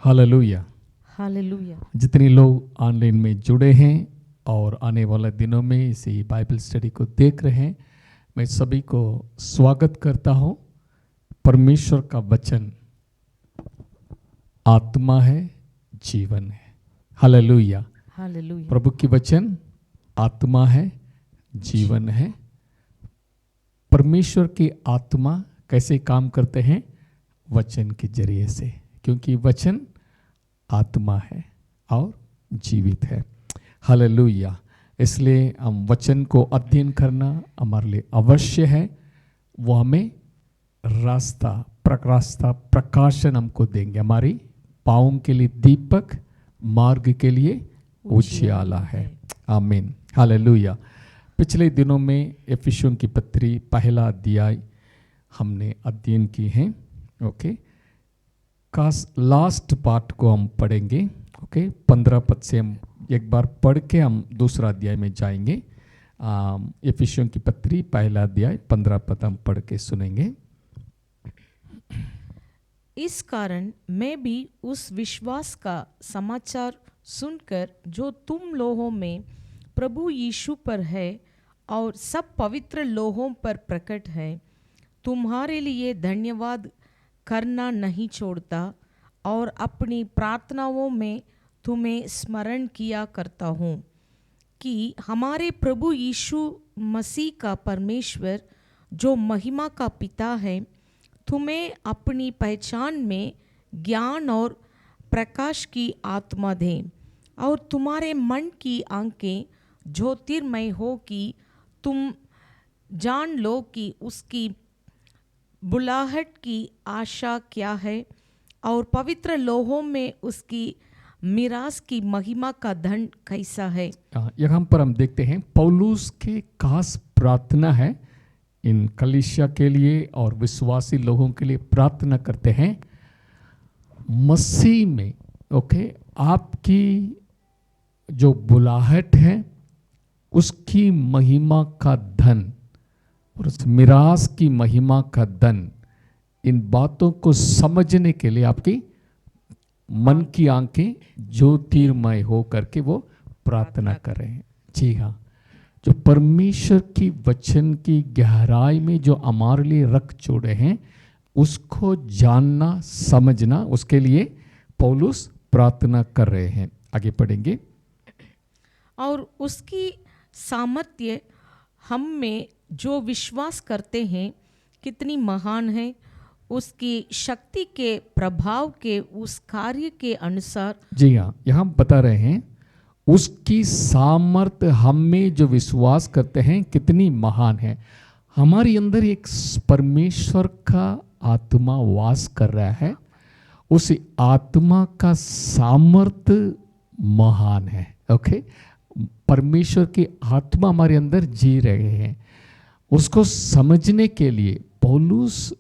Hallelujah. Hallelujah. जितने लोग online में जुड़े हैं और आने वाले दिनों में इसी बाइबल स्टडी को देख रहे हैं, मैं सभी को स्वागत करता हूं। परमेश्वर का वचन आत्मा है, जीवन है। हालेलुया। हालेलुया। प्रभु की वचन आत्मा है, जीवन है। परमेश्वर की आत्मा कैसे काम करते हैं? वचन के जरिए से, क्योंकि वचन आत्मा है और जीवित है। हालेलुया। इसलिए हम वचन को अध्ययन करना हमारे लिए अवश्य है। वो हमें रास्ता प्रकाशन हमको देंगे। हमारी पाँव के लिए दीपक, मार्ग के लिए उजियाला है। आमीन। हालेलुया। पिछले दिनों में एफिसियों की पत्री पहला अध्याय हमने अध्ययन की है। ओके, का लास्ट पार्ट को हम पढ़ेंगे। ओके, 15 पद से हम एक बार पढ़ के हम दूसरा अध्याय में जाएंगे। एफिसियों की पत्री पहला अध्याय 15 पद हम पढ़ के सुनेंगे। इस कारण मैं भी उस विश्वास का समाचार सुनकर जो तुम लोगों में प्रभु यीशु पर है और सब पवित्र लोगों पर प्रकट है, तुम्हारे लिए धन्यवाद करना नहीं छोड़ता और अपनी प्रार्थनाओं में तुम्हें स्मरण किया करता हूँ कि हमारे प्रभु यीशु मसीह का परमेश्वर जो महिमा का पिता है, तुम्हें अपनी पहचान में ज्ञान और प्रकाश की आत्मा दे और तुम्हारे मन की आंखें ज्योतिर्मय हो कि तुम जान लो कि उसकी बुलाहट की आशा क्या है और पवित्र लोहों में उसकी मिरास की महिमा का धन कैसा है। यहाँ पर हम देखते हैं पौलुस के खास प्रार्थना है इन कलीसिया के लिए और विश्वासी लोगों के लिए। प्रार्थना करते हैं मसीह में, ओके, आपकी जो बुलाहट है उसकी महिमा का धन और उस मिरास की महिमा का धन, इन बातों को समझने के लिए आपकी मन की आंखें ज्योतिर्मय हो करके वो प्रार्थना कर रहे हैं। जी हाँ, जो परमेश्वर की वचन की गहराई में जो हमारे लिए रख छोड़े हैं उसको जानना समझना, उसके लिए पौलुस प्रार्थना कर रहे हैं। आगे पढ़ेंगे। और उसकी सामर्थ्य हम में जो विश्वास करते हैं कितनी महान है, उसकी शक्ति के प्रभाव के उस कार्य के अनुसार। जी हाँ, यहाँ बता रहे हैं उसकी सामर्थ्य हम में जो विश्वास करते हैं कितनी महान है। हमारे अंदर एक परमेश्वर का आत्मा वास कर रहा है, उस आत्मा का सामर्थ्य महान है। ओके, परमेश्वर की आत्मा हमारे अंदर जी रहे हैं। उसको समझने के लिए पौलुस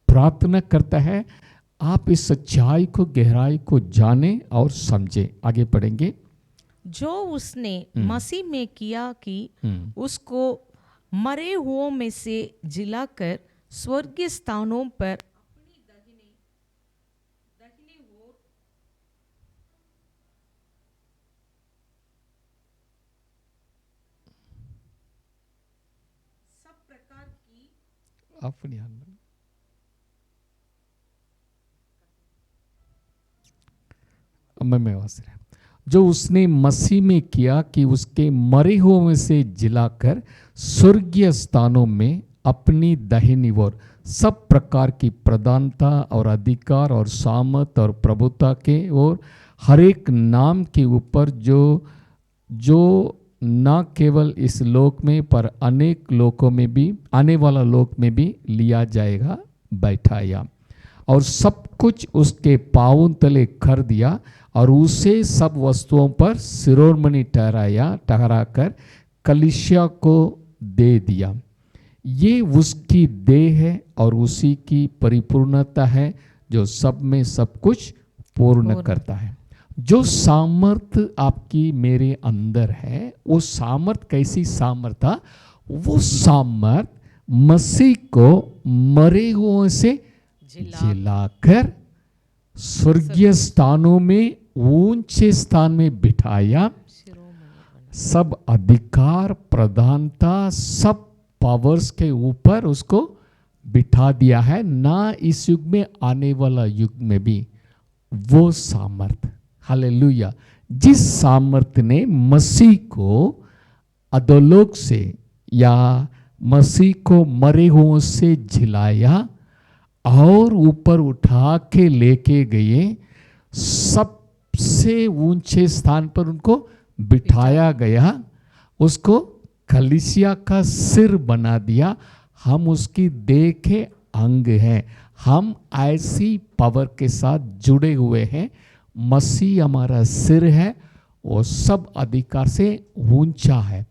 प्रार्थना करता है, आप इस सच्चाई को, गहराई को जाने और समझे। आगे पढ़ेंगे। जो उसने मसीह में किया कि उसको मरे हुओं में से जिलाकर स्वर्गीय स्थानों पर अपनी दाहिने ओर सब प्रकार की अपनी जो उसने मसीह में किया कि उसके मरे हुओं में से जिलाकर स्वर्गीय स्थानों में अपनी दाहिनी ओर सब प्रकार की प्रधानता और अधिकार और सामर्थ और प्रभुता के और हर एक नाम के ऊपर जो न केवल इस लोक में पर अनेक लोकों में भी, आने वाला लोक में भी लिया जाएगा, बैठाया और सब कुछ उसके पाँव तले कर दिया और उसे सब वस्तुओं पर शिरोमणि ठहराकर कलीसिया को दे दिया। ये उसकी देह है और उसी की परिपूर्णता है जो सब में सब कुछ पूर्ण करता है। जो सामर्थ आपकी मेरे अंदर है, वो सामर्थ कैसी सामर्थ था? वो सामर्थ मसीह को मरे हुओं से जिलाकर स्वर्गीय स्थानों में ऊंचे स्थान में बिठाया, सब अधिकार प्रधानता सब पावर्स के ऊपर उसको बिठा दिया है, ना इस युग में आने वाला युग में भी वो सामर्थ, हालेलुया, जिस सामर्थ ने मसीह को अधोलोक से या मसीह को मरे हुओं से जिलाया और ऊपर उठा के लेके गए, सबसे ऊंचे स्थान पर उनको बिठाया गया, उसको कलीसिया का सिर बना दिया। हम उसकी देह के अंग हैं, हम ऐसी पावर के साथ जुड़े हुए हैं। मसीह हमारा सिर है, वो सब अधिकार से ऊंचा है,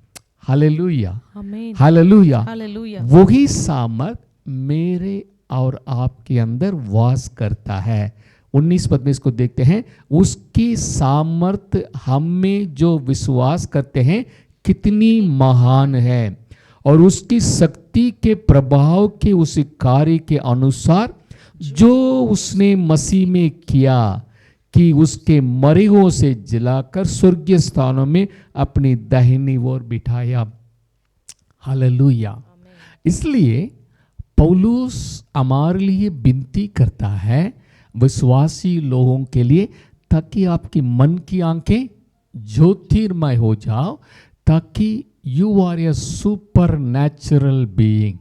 हालेलुया, आमीन, हालेलुया। हालेलुया। वही सामर्थ मेरे और आपके अंदर वास करता है। 19 पद में इसको देखते हैं, उसकी सामर्थ हम में जो विश्वास करते हैं कितनी महान है, और उसकी शक्ति के प्रभाव के उस कार्य के अनुसार जो उसने मसीह में किया कि उसके मरे हुओं से जिलाकर स्वर्गीय स्थानों में अपनी दाहिनी ओर बिठाया, हालेलुया। इसलिए पौलुस हमारे लिए विनती करता है, विश्वासी लोगों के लिए, ताकि आपकी मन की आंखें ज्योतिर्मय हो जाओ, ताकि you are a supernatural being,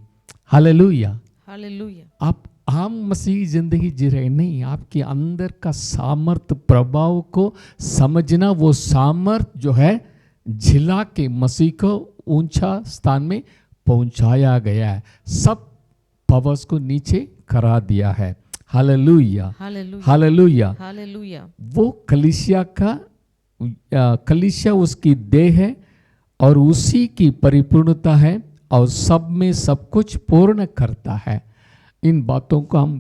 hallelujah, hallelujah. आप आम मसीही जिंदगी जी रहे नहीं, आपके अंदर का सामर्थ प्रभाव को समझना, वो सामर्थ जो है झिला के मसीह को ऊंचा स्थान में पहुंचाया गया है, सब पावर्स को नीचे करा दिया है, हालेलुया, हालेलुया, हालेलुया। हालेलुया। वो कलीसिया उसकी देह है और उसी की परिपूर्णता है, और सब में सब कुछ पूर्ण करता है। इन बातों को हम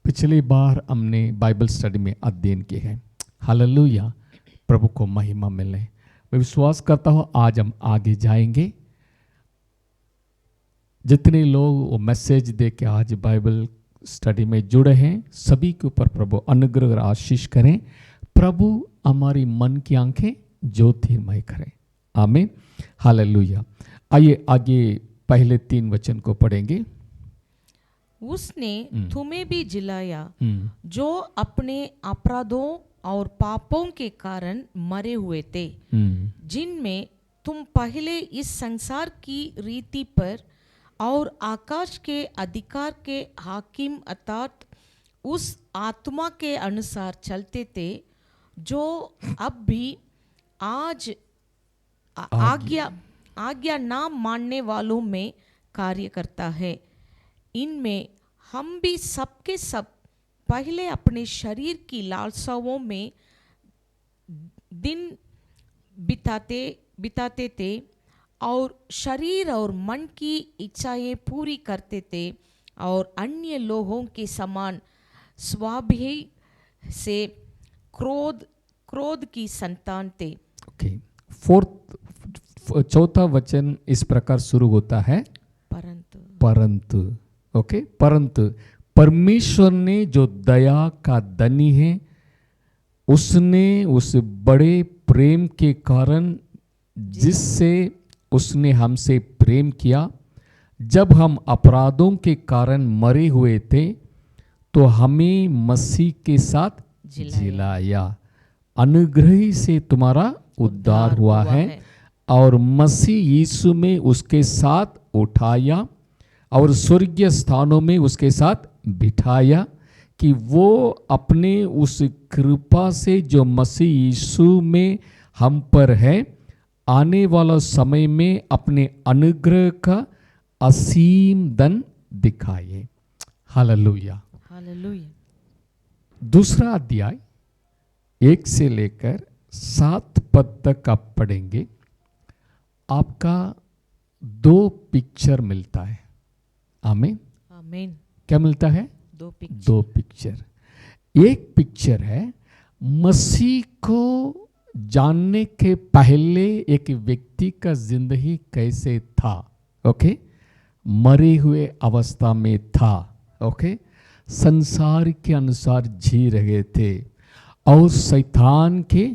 पिछली बार हमने बाइबल स्टडी में अध्ययन किए हैं, हालेलुया, प्रभु को महिमा मिले। मैं विश्वास करता हूँ आज हम आगे जाएंगे। जितने लोग वो मैसेज दे के आज बाइबल स्टडी में जुड़े हैं, सभी के ऊपर प्रभु अनुग्रह और आशीष करें। प्रभु हमारी मन की आंखें ज्योतिर्मय करें, आमीन, हालेलुया। आइए आगे पहले 3 वचन को पढ़ेंगे। उसने तुम्हें भी जिलाया जो अपने अपराधों और पापों के कारण मरे हुए थे, जिनमें तुम पहले इस संसार की रीति पर और आकाश के अधिकार के हाकिम अर्थात उस आत्मा के अनुसार चलते थे, जो अब भी आज आज्ञा ना मानने वालों में कार्य करता है। इनमें हम भी सबके सब पहले अपने शरीर की लालसाओं में दिन बिताते थे और शरीर और मन की इच्छाएं पूरी करते थे, और अन्य लोगों के समान स्वाभाविक से क्रोध की संतान थे। ओके, चौथा वचन इस प्रकार शुरू होता है, परंतु, ओके, परंतु परमेश्वर ने जो दया का धनी है, उसने उस बड़े प्रेम के कारण जिससे उसने हमसे प्रेम किया, जब हम अपराधों के कारण मरे हुए थे, तो हमें मसीह के साथ जिलाया। अनुग्रह से तुम्हारा उद्धार हुआ है, और मसीह यीशु में उसके साथ उठाया और स्वर्गीय स्थानों में उसके साथ बिठाया, कि वो अपने उस कृपा से जो मसीह यीशु में हम पर है, आने वाला समय में अपने अनुग्रह का असीम धन दिखाए, हालेलुया, हालेलुया। दूसरा अध्याय 1 से लेकर 7 पद तक आप पढ़ेंगे। आपका 2 पिक्चर मिलता है, आमीन, आमीन। क्या मिलता है? 2 पिक्चर। एक पिक्चर है मसीह को जानने के पहले एक व्यक्ति का जिंदगी कैसे था, ओके, मरे हुए अवस्था में था, ओके। संसार के अनुसार जी रहे थे और शैतान के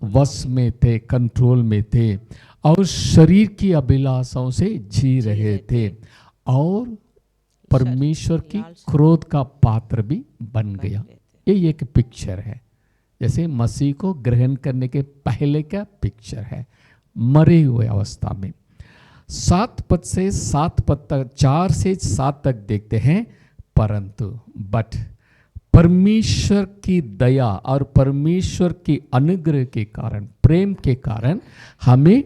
वश में थे, कंट्रोल में थे, और शरीर की अभिलाषाओं से जी रहे थे और परमेश्वर की क्रोध का पात्र भी बन गया। ये एक पिक्चर है, जैसे मसीह को ग्रहण करने के पहले का पिक्चर है, मरे हुए अवस्था में। 7 पद से 7 पद तक, 4 से 7 तक देखते हैं। परंतु बट परमेश्वर की दया और परमेश्वर की अनुग्रह के कारण, प्रेम के कारण हमें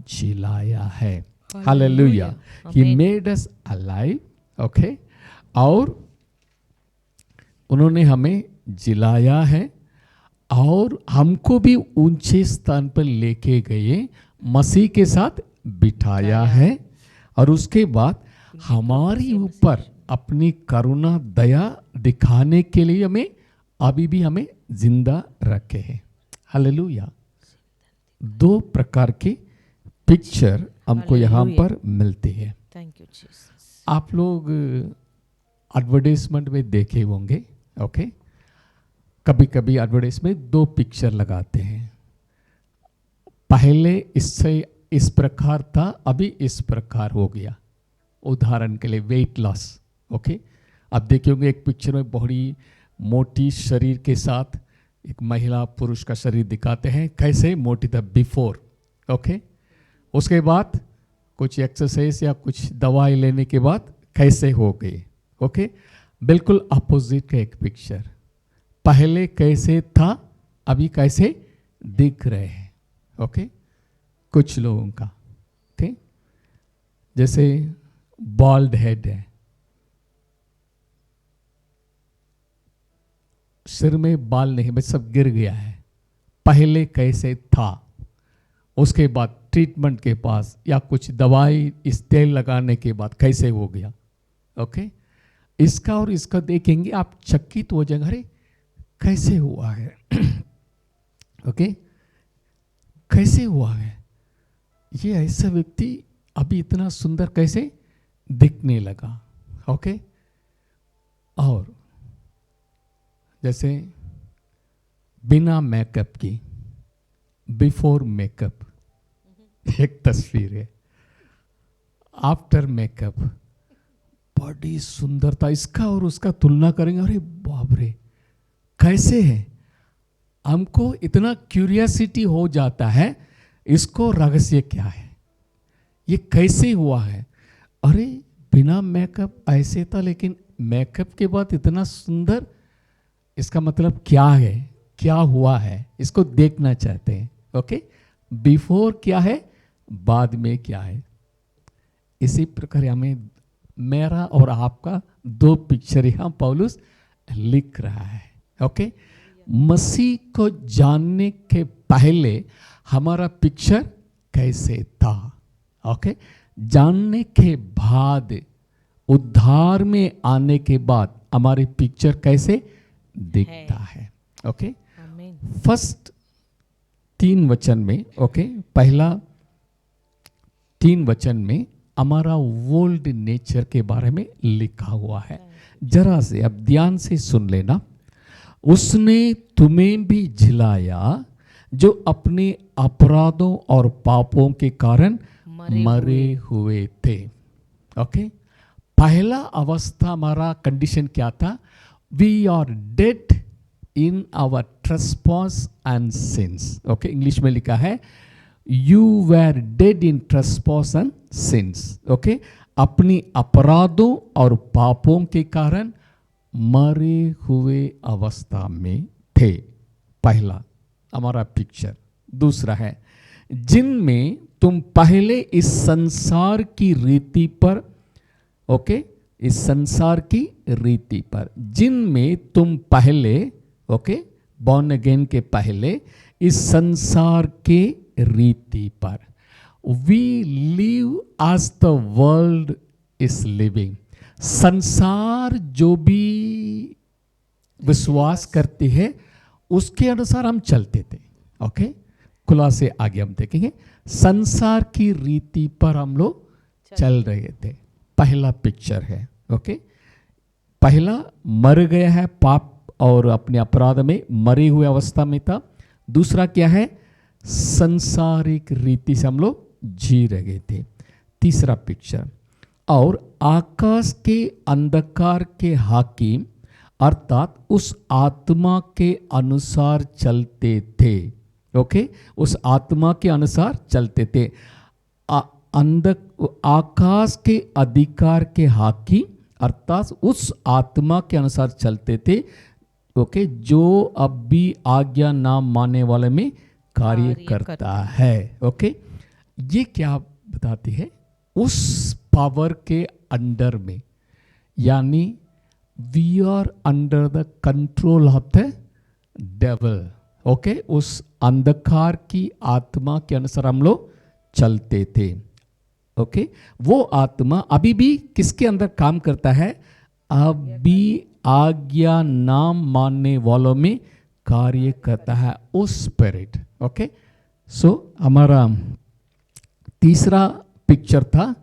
जिलाया है। Hallelujah. He made us alive, okay, और उन्होंने हमें जिलाया है और हमको भी ऊंचे स्थान पर लेके गए, मसीह के साथ बिठाया है, और उसके बाद हमारे ऊपर अपनी करुणा दया दिखाने के लिए अभी भी हमें जिंदा रखे हैं। हालेलुया। 2 प्रकार की पिक्चर हमको यहाँ पर मिलती है। Thank you Jesus. आप लोग एडवर्टाइजमेंट में देखे होंगे, ओके, कभी कभी एडवर्टाइजमेंट 2 पिक्चर लगाते हैं। पहले इससे इस प्रकार था, अभी इस प्रकार हो गया। उदाहरण के लिए वेट लॉस, ओके, आप देखे होंगे एक पिक्चर में बड़ी मोटी शरीर के साथ एक महिला पुरुष का शरीर दिखाते हैं, कैसे मोटी था बिफोर, ओके, उसके बाद कुछ एक्सरसाइज या कुछ दवाई लेने के बाद कैसे हो गई, ओके। बिल्कुल अपोजिट का एक पिक्चर, पहले कैसे था अभी कैसे दिख रहे हैं, ओके, कुछ लोगों का, ठीक, जैसे बॉल्ड हेड है, सिर में बाल नहीं, बस सब गिर गया है, पहले कैसे था, उसके बाद ट्रीटमेंट के पास या कुछ दवाई इस तेल लगाने के बाद कैसे हो गया, ओके। इसका और इसका देखेंगे आप चकित हो जाएंगे, अरे कैसे हुआ है, ओके, कैसे हुआ है, ये ऐसा व्यक्ति अभी इतना सुंदर कैसे दिखने लगा, ओके। और जैसे बिना मेकअप की, बिफोर मेकअप एक तस्वीर है, आफ्टर मेकअप बड़ी सुंदरता, इसका और उसका तुलना करेंगे, अरे बाप रे कैसे है, हमको इतना क्यूरियोसिटी हो जाता है, इसको रहस्य क्या है, ये कैसे हुआ है, अरे बिना मेकअप ऐसे था लेकिन मेकअप के बाद इतना सुंदर, इसका मतलब क्या है, क्या हुआ है, इसको देखना चाहते हैं, ओके। बिफोर क्या है, बाद में क्या है। इसी प्रकार हमें मेरा और आपका 2 पिक्चर यहाँ पौलुस लिख रहा है, ओके। मसीह को जानने के पहले हमारा पिक्चर कैसे था, ओके, जानने के बाद, उद्धार में आने के बाद हमारी पिक्चर कैसे दिखता है, ओके। फर्स्ट 3 वचन में, ओके, पहला 3 वचन में हमारा वर्ल्ड नेचर के बारे में लिखा हुआ है, जरा से अब ध्यान से सुन लेना। उसने तुम्हें भी झिलाया जो अपने अपराधों और पापों के कारण मरे हुए थे, ओके। पहला अवस्था हमारा कंडीशन क्या था, we are dead in our trespass and sins, okay, English में लिखा है you were dead in trespass and sins, okay, अपनी अपराधों और पापों के कारण मरे हुए अवस्था में थे, पहला हमारा पिक्चर। दूसरा है जिनमें तुम पहले इस संसार की रीति पर, ओके, इस संसार की रीति पर, जिनमें तुम पहले, ओके, बॉर्न अगेन के पहले इस संसार के रीति पर, we live as the world is living, संसार जो भी विश्वास करती है उसके अनुसार हम चलते थे, ओके। खुला से आगे हम देखेंगे, संसार की रीति पर हम लोग चल रहे थे, पहला पिक्चर है, ओके। पहला मर गया है, पाप और अपने अपराध में मरे हुए अवस्था में था। दूसरा क्या है, संसारिक रीति से हम लोग जी रहे थे। तीसरा पिक्चर, और आकाश के अंधकार के हाकिम अर्थात उस आत्मा के अनुसार चलते थे। ओके, उस आत्मा के अनुसार चलते थे। आकाश के अधिकार के हाकिम अर्थात उस आत्मा के अनुसार चलते थे। ओके, जो अब भी आज्ञा ना मानने वाले में कार्य करता है। ओके, ये क्या बताती है, उस पावर के अंडर में, यानी we are under the control of the devil. Okay, उस अंधकार की आत्मा के अनुसार हम लोग चलते थे। ओके, वो आत्मा अभी भी किसके अंदर काम करता है, अभी आज्ञा नाम मानने वालों में कार्य करता है, उस स्पिरिट। ओके, सो हमारा तीसरा पिक्चर था,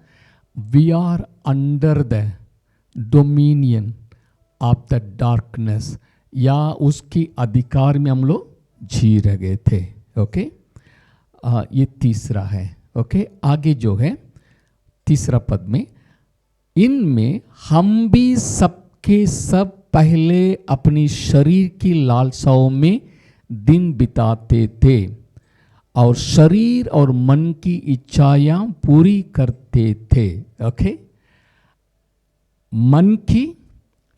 we are under the dominion of the darkness, या उसकी अधिकार में हम लोग जी रहे थे। ओके, ये तीसरा है। ओके, आगे जो है तीसरा पद में, इनमें हम भी सबके सब पहले अपनी शरीर की लालसाओं में दिन बिताते थे और शरीर और मन की इच्छाएं पूरी करते थे। ओके, मन की,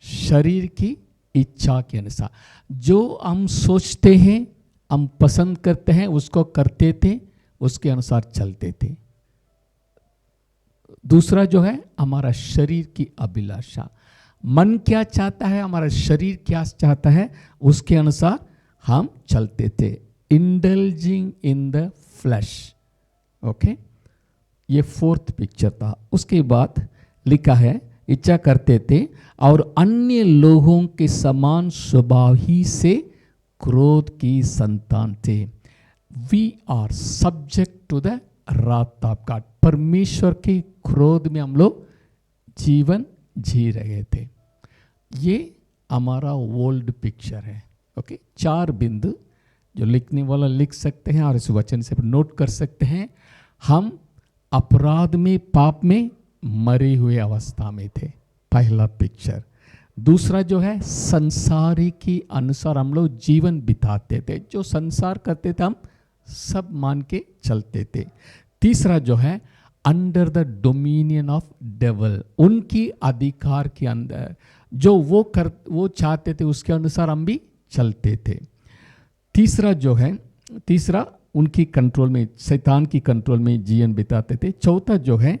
शरीर की इच्छा के अनुसार जो हम सोचते हैं, हम पसंद करते हैं, उसको करते थे, उसके अनुसार चलते थे। दूसरा जो है हमारा शरीर की अभिलाषा, मन क्या चाहता है, हमारा शरीर क्या चाहता है, उसके अनुसार हम चलते थे, indulging in the flash. Okay, ये फोर्थ पिक्चर था। उसके बाद लिखा है, इच्छा करते थे और अन्य लोगों के समान स्वभाव ही से क्रोध की संतान थे। We are subject to the wrath of God, परमेश्वर के क्रोध में हम लोग जीवन जी रहे थे। ये हमारा ओल्ड पिक्चर है। ओके, 4 बिंदु जो लिखने वाला लिख सकते हैं और इस वचन से नोट कर सकते हैं। हम अपराध में, पाप में मरे हुए अवस्था में थे, पहला पिक्चर। दूसरा जो है, संसारी की अनुसार हम लोग जीवन बिताते थे, जो संसार करते थे हम सब मान के चलते थे। तीसरा जो है, under the dominion of devil, उनकी अधिकार के अंदर जो वो चाहते थे उसके अनुसार हम भी चलते थे। तीसरा जो है, तीसरा उनकी कंट्रोल में, शैतान की कंट्रोल में जीवन बिताते थे। चौथा जो है,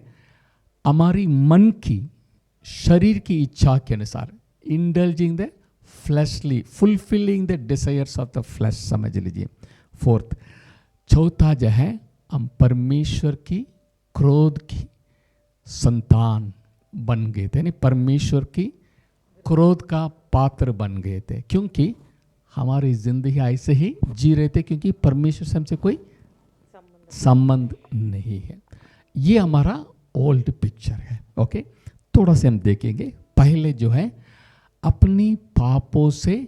हमारी मन की, शरीर की इच्छा के अनुसार, indulging the fleshly, fulfilling the desires of the flash, समझ लीजिए। फोर्थ, चौथा जो है, हम परमेश्वर की क्रोध की संतान बन गए थे, यानी परमेश्वर की क्रोध का पात्र बन गए थे, क्योंकि हमारी जिंदगी ऐसे ही जी रहे थे, क्योंकि परमेश्वर से हमसे कोई संबंध नहीं है। ये हमारा ओल्ड पिक्चर है। ओके, थोड़ा से हम देखेंगे। पहले जो है, अपनी पापों से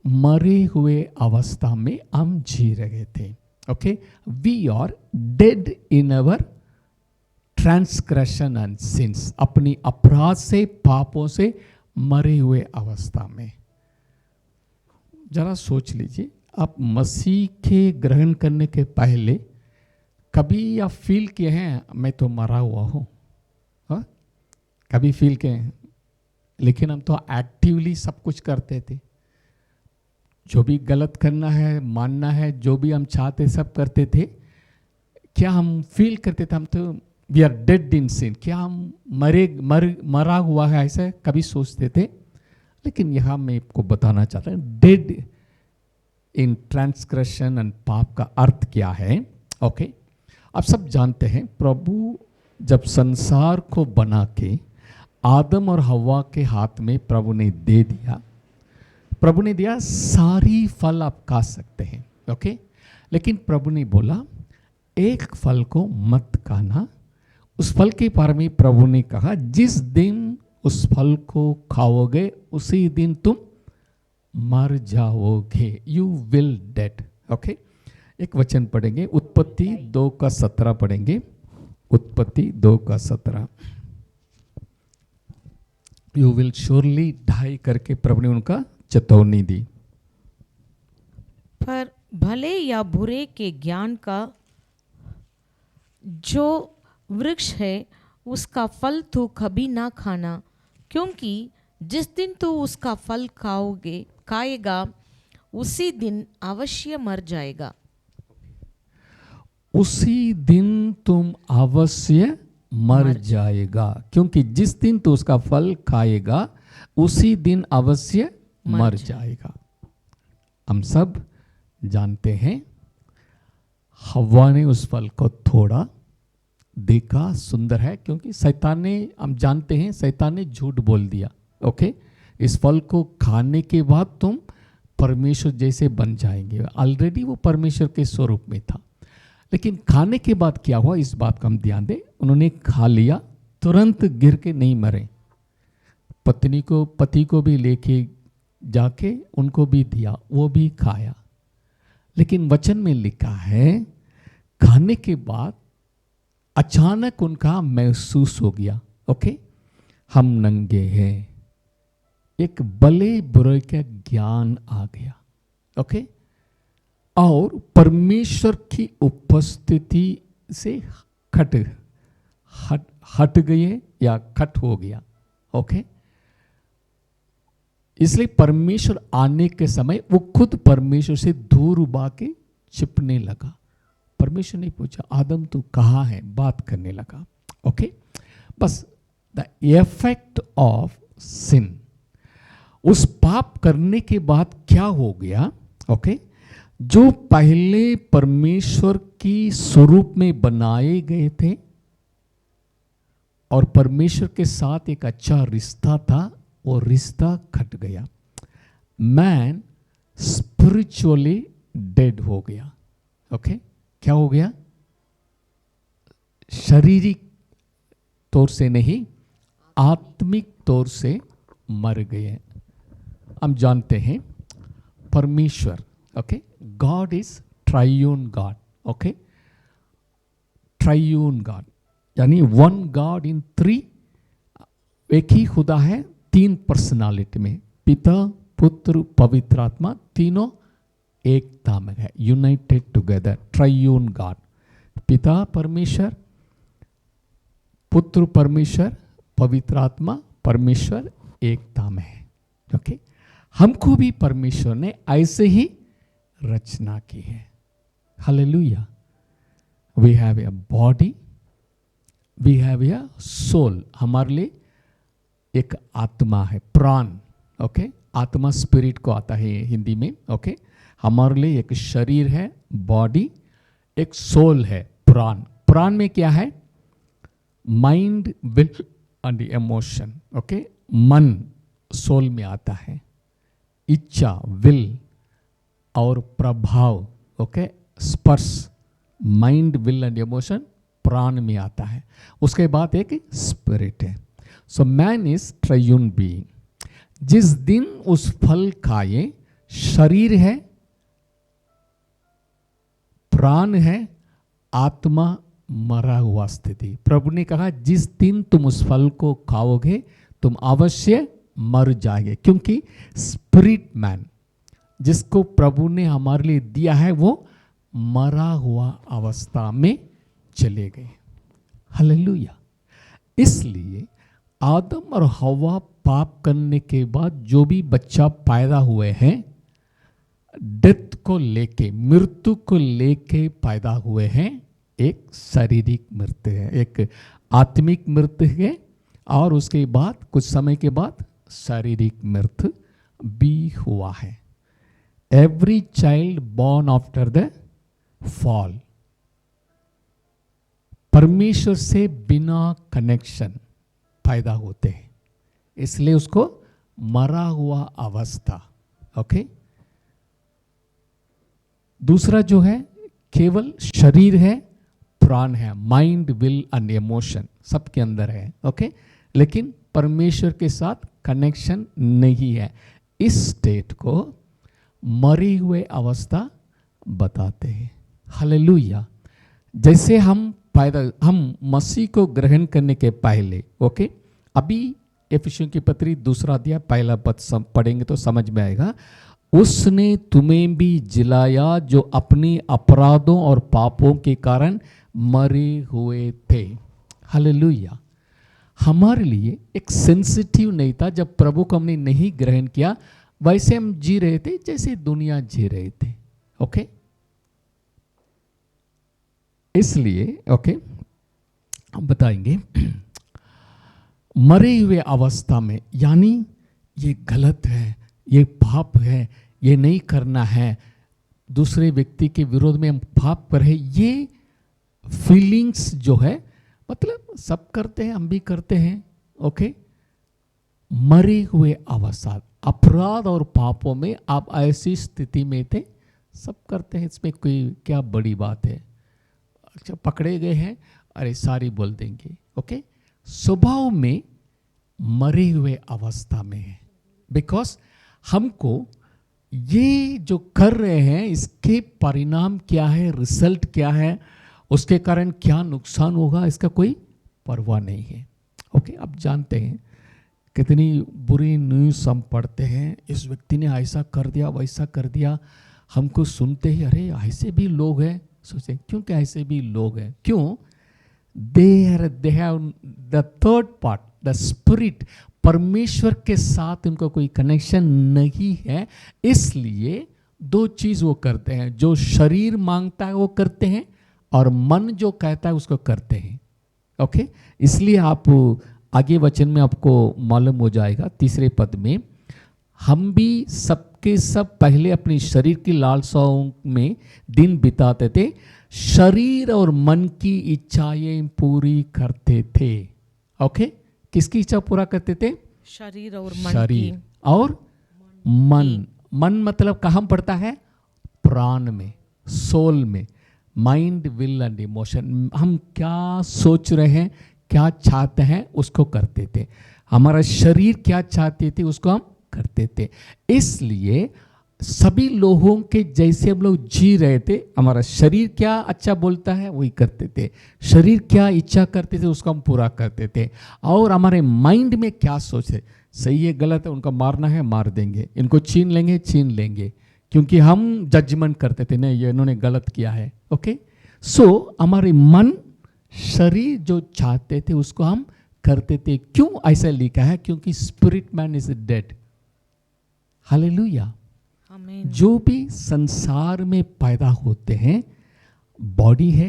मरे हुए अवस्था में हम जी रहे थे। Okay, we are dead in our transgression and sins, अपनी अपराध से, पापों से मरे हुए अवस्था में। जरा सोच लीजिए, आप मसीह के ग्रहण करने के पहले कभी आप फील किए हैं मैं तो मरा हुआ हूँ? हाँ, कभी फील किए हैं? लेकिन हम तो एक्टिवली सब कुछ करते थे, जो भी गलत करना है, मानना है, जो भी हम चाहते सब करते थे। क्या हम फील करते थे हम तो वी आर डेड इन सिन, क्या हम मरा हुआ है, ऐसा कभी सोचते थे? लेकिन यहाँ मैं आपको बताना चाहता हूँ, डेड इन ट्रांसग्रेशन एंड पाप का अर्थ क्या है। ओके, आप सब जानते हैं, प्रभु जब संसार को बना के आदम और हवा के हाथ में प्रभु ने दे दिया, प्रभु ने दिया सारी फल आप खा सकते हैं। ओके, लेकिन प्रभु ने बोला एक फल को मत खाना। उस फल के बारे में प्रभु ने कहा जिस दिन उस फल को खाओगे उसी दिन तुम मर जाओगे, यू विल डेड। ओके, एक वचन पढ़ेंगे, उत्पत्ति 2:17 पढ़ेंगे, उत्पत्ति 2:17। यू विल श्योरली डाई करके प्रभु ने उनका चेतावनी दी। पर भले या बुरे के ज्ञान का जो वृक्ष है उसका फल तू कभी ना खाना, क्योंकि जिस दिन तू उसका फल खाएगा उसी दिन अवश्य मर जाएगा। उसी दिन तुम अवश्य मर जाएगा, क्योंकि जिस दिन तू उसका फल खाएगा उसी दिन अवश्य मर जाएगा। हम सब जानते हैं हव्वा ने उस फल को थोड़ा देखा, सुंदर है, क्योंकि शैतान ने, हम जानते हैं शैतान ने झूठ बोल दिया। ओके, इस फल को खाने के बाद तुम परमेश्वर जैसे बन जाएंगे। ऑलरेडी वो परमेश्वर के स्वरूप में था, लेकिन खाने के बाद क्या हुआ इस बात का हम ध्यान दें। उन्होंने खा लिया, तुरंत गिर के नहीं मरे, पति को भी लेके जाके उनको भी दिया, वो भी खाया। लेकिन वचन में लिखा है खाने के बाद अचानक उनका महसूस हो गया, ओके, हम नंगे हैं। एक भले बुरे का ज्ञान आ गया, ओके, और परमेश्वर की उपस्थिति से हट गए या कट हो गया। ओके, इसलिए परमेश्वर आने के समय वो खुद परमेश्वर से दूर उबा के छिपने लगा। परमेश्वर ने पूछा आदम तू कहाँ है, बात करने लगा। ओके, बस द इफेक्ट ऑफ सिन, उस पाप करने के बाद क्या हो गया। ओके, जो पहले परमेश्वर की स्वरूप में बनाए गए थे और परमेश्वर के साथ एक अच्छा रिश्ता था, वो रिश्ता खट गया। मैन स्पिरिचुअली डेड हो गया। ओके, क्या हो गया? शारीरिक तौर से नहीं, आत्मिक तौर से मर गए। हम जानते हैं परमेश्वर, okay, God is triune God. Okay, triune God यानी वन गॉड इन थ्री, एक ही खुदा है तीन पर्सनालिटी में, पिता पुत्र पवित्र आत्मा, तीनों एकता में है, यूनाइटेड टुगेदर, ट्रायून गॉड। पिता परमेश्वर, पुत्र परमेश्वर, पवित्र आत्मा परमेश्वर, एकता में है। ओके, हमको भी परमेश्वर ने ऐसे ही रचना की है। Hallelujah. We have a body, we have a soul, हमारे लिए एक आत्मा है, प्राण। ओके, आत्मा स्पिरिट को आता है हिंदी में। ओके, हमारे लिए एक शरीर है, बॉडी, एक सोल है, प्राण। प्राण में क्या है? Mind, will and emotion. Okay, मन सोल में आता है, इच्छा विल और प्रभाव, ओके, स्पर्श, माइंड विल एंड इमोशन प्राण में आता है। उसके बाद एक स्पिरिट है। So man is triune being. जिस दिन उस फल खाए, शरीर है, प्राण है, आत्मा मरा हुआ स्थिति। प्रभु ने कहा जिस दिन तुम उस फल को खाओगे तुम अवश्य मर जाएंगे, क्योंकि स्पिरिट मैन जिसको प्रभु ने हमारे लिए दिया है वो मरा हुआ अवस्था में चले गए। हालेलुया। इसलिए आदम और हव्वा पाप करने के बाद जो भी बच्चा पैदा हुए हैं, डेथ को लेके, मृत्यु को लेके पैदा हुए हैं। एक शारीरिक मृत्यु है, एक आत्मिक मृत्यु है, और उसके बाद कुछ समय के बाद शारीरिक मृत्यु भी हुआ है। Every child born after the fall परमेश्वर से बिना कनेक्शन पैदा होते हैं, इसलिए उसको मरा हुआ अवस्था। ओके, दूसरा जो है केवल शरीर है, प्राण है, माइंड विल एंड इमोशन सबके अंदर है। ओके, लेकिन परमेश्वर के साथ कनेक्शन नहीं है। इस स्टेट को मरे हुए अवस्था बताते हैं। हालेलुया। जैसे हम मसीह को ग्रहण करने के पहले, ओके, अभी एफिसियों की पत्री 2 अध्याय 1 पद पढ़ेंगे तो समझ में आएगा। उसने तुम्हें भी जिलाया जो अपनी अपराधों और पापों के कारण मरे हुए थे। हालेलुया। हमारे लिए एक सेंसिटिव नहीं था जब प्रभु को हमने नहीं ग्रहण किया, वैसे हम जी रहे थे जैसे दुनिया जी रहे थे। ओके, इसलिए ओके हम बताएंगे मरे हुए अवस्था में, यानी ये गलत है, ये पाप है, ये नहीं करना है, दूसरे व्यक्ति के विरोध में हम पाप कर रहे, ये फीलिंग्स जो है, मतलब सब करते हैं, हम भी करते हैं। ओके, मरे हुए अवस्था, अपराध और पापों में आप ऐसी स्थिति में थे, सब करते हैं, इसमें कोई क्या बड़ी बात है। अच्छा, पकड़े गए हैं, अरे सारी बोल देंगे। ओके, स्वभाव में मरे हुए अवस्था में है, बिकॉज हमको ये जो कर रहे हैं इसके परिणाम क्या है, रिजल्ट क्या है, उसके कारण क्या नुकसान होगा, इसका कोई परवाह नहीं है। ओके, आप जानते हैं कितनी बुरी न्यूज़ हम पढ़ते हैं, इस व्यक्ति ने ऐसा कर दिया, वैसा कर दिया, हमको सुनते ही अरे ऐसे भी लोग हैं, सोचें क्यों क्या ऐसे भी लोग हैं, क्यों? They have the third part, the spirit, परमेश्वर के साथ उनको कोई कनेक्शन नहीं है, इसलिए दो चीज वो करते हैं, जो शरीर मांगता है वो करते हैं और मन जो कहता है उसको करते हैं। ओके, इसलिए आप आगे वचन में आपको मालूम हो जाएगा 3 पद में, हम भी सबके सब पहले अपनी शरीर की लालसाओं में दिन बिताते थे, शरीर और मन की इच्छाएं पूरी करते थे। ओके, किसकी इच्छा पूरा करते थे? शरीर और मन शरीर की। और मन मतलब कहाँ पड़ता है? प्राण में, सोल में, माइंड, विल एंड इमोशन। हम क्या सोच रहे हैं, क्या चाहते हैं उसको करते थे, हमारा शरीर क्या चाहते थे उसको हम करते थे। इसलिए सभी लोगों के जैसे हम लोग जी रहे थे, हमारा शरीर क्या अच्छा बोलता है वही करते थे, शरीर क्या इच्छा करते थे उसको हम पूरा करते थे, और हमारे माइंड में क्या सोचे, सही है गलत है, उनको मारना है मार देंगे, इनको छीन लेंगे छीन लेंगे, क्योंकि हम जजमेंट करते थे नहीं ये इन्होंने गलत किया है। ओके, सो हमारे मन, शरीर जो चाहते थे उसको हम करते थे। क्यों ऐसा लिखा है? क्योंकि spirit man is dead. Hallelujah. जो भी संसार में पैदा होते हैं, बॉडी है,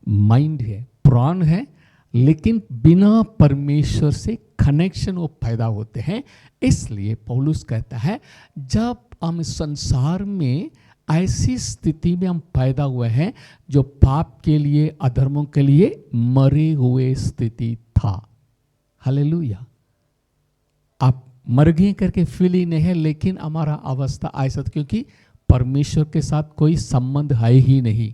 माइंड है, प्राण है, लेकिन बिना परमेश्वर से कनेक्शन वो पैदा होते हैं। इसलिए पौलुस कहता है जब हम संसार में ऐसी स्थिति में हम पैदा हुए हैं जो पाप के लिए, अधर्मों के लिए मरे हुए स्थिति था। हालेलुया। आप मर गए करके फील ही नहीं है, लेकिन हमारा अवस्था ऐसा, क्योंकि परमेश्वर के साथ कोई संबंध है ही नहीं।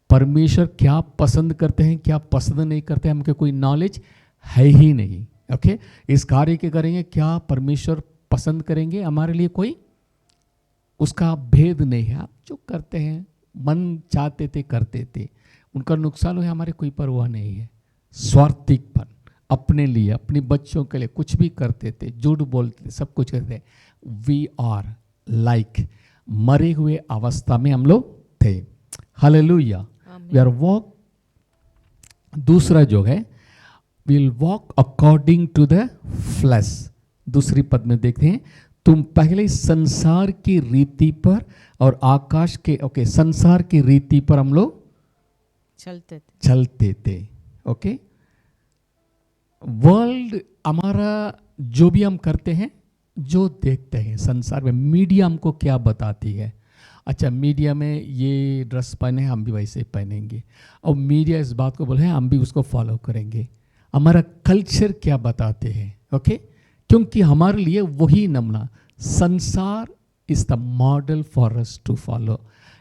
परमेश्वर क्या पसंद करते हैं, क्या पसंद नहीं करते हैं, हमको कोई नॉलेज है ही नहीं। ओके, इस कार्य के करेंगे क्या परमेश्वर पसंद करेंगे, हमारे लिए कोई उसका भेद नहीं है। आप जो करते हैं, मन चाहते थे करते थे, उनका नुकसान हुआ, हमारे कोई परवाह नहीं है। स्वार्थीपन, अपने लिए, अपने बच्चों के लिए कुछ भी करते थे, झूठ बोलते थे, सब कुछ करते थे। वी आर लाइक मरे हुए अवस्था में हम लोग थे। हालेलुया। वी आर वॉक, दूसरा जो है will walk according to the flesh. दूसरी पद में देखते हैं, तुम पहले संसार की रीति पर और आकाश के, ओके, संसार की रीति पर हम लोग चलते थे। ओके, वर्ल्ड हमारा जो भी हम करते हैं, जो देखते हैं संसार में, मीडिया हमको क्या बताती है। अच्छा, मीडिया में ये ड्रेस पहने हम भी वैसे पहनेंगे, और मीडिया इस बात को बोले हैं हम भी उसको फॉलो करेंगे। हमारा कल्चर क्या बताते हैं। ओके, क्योंकि हमारे लिए वही नमूना, संसार is the model for us to follow.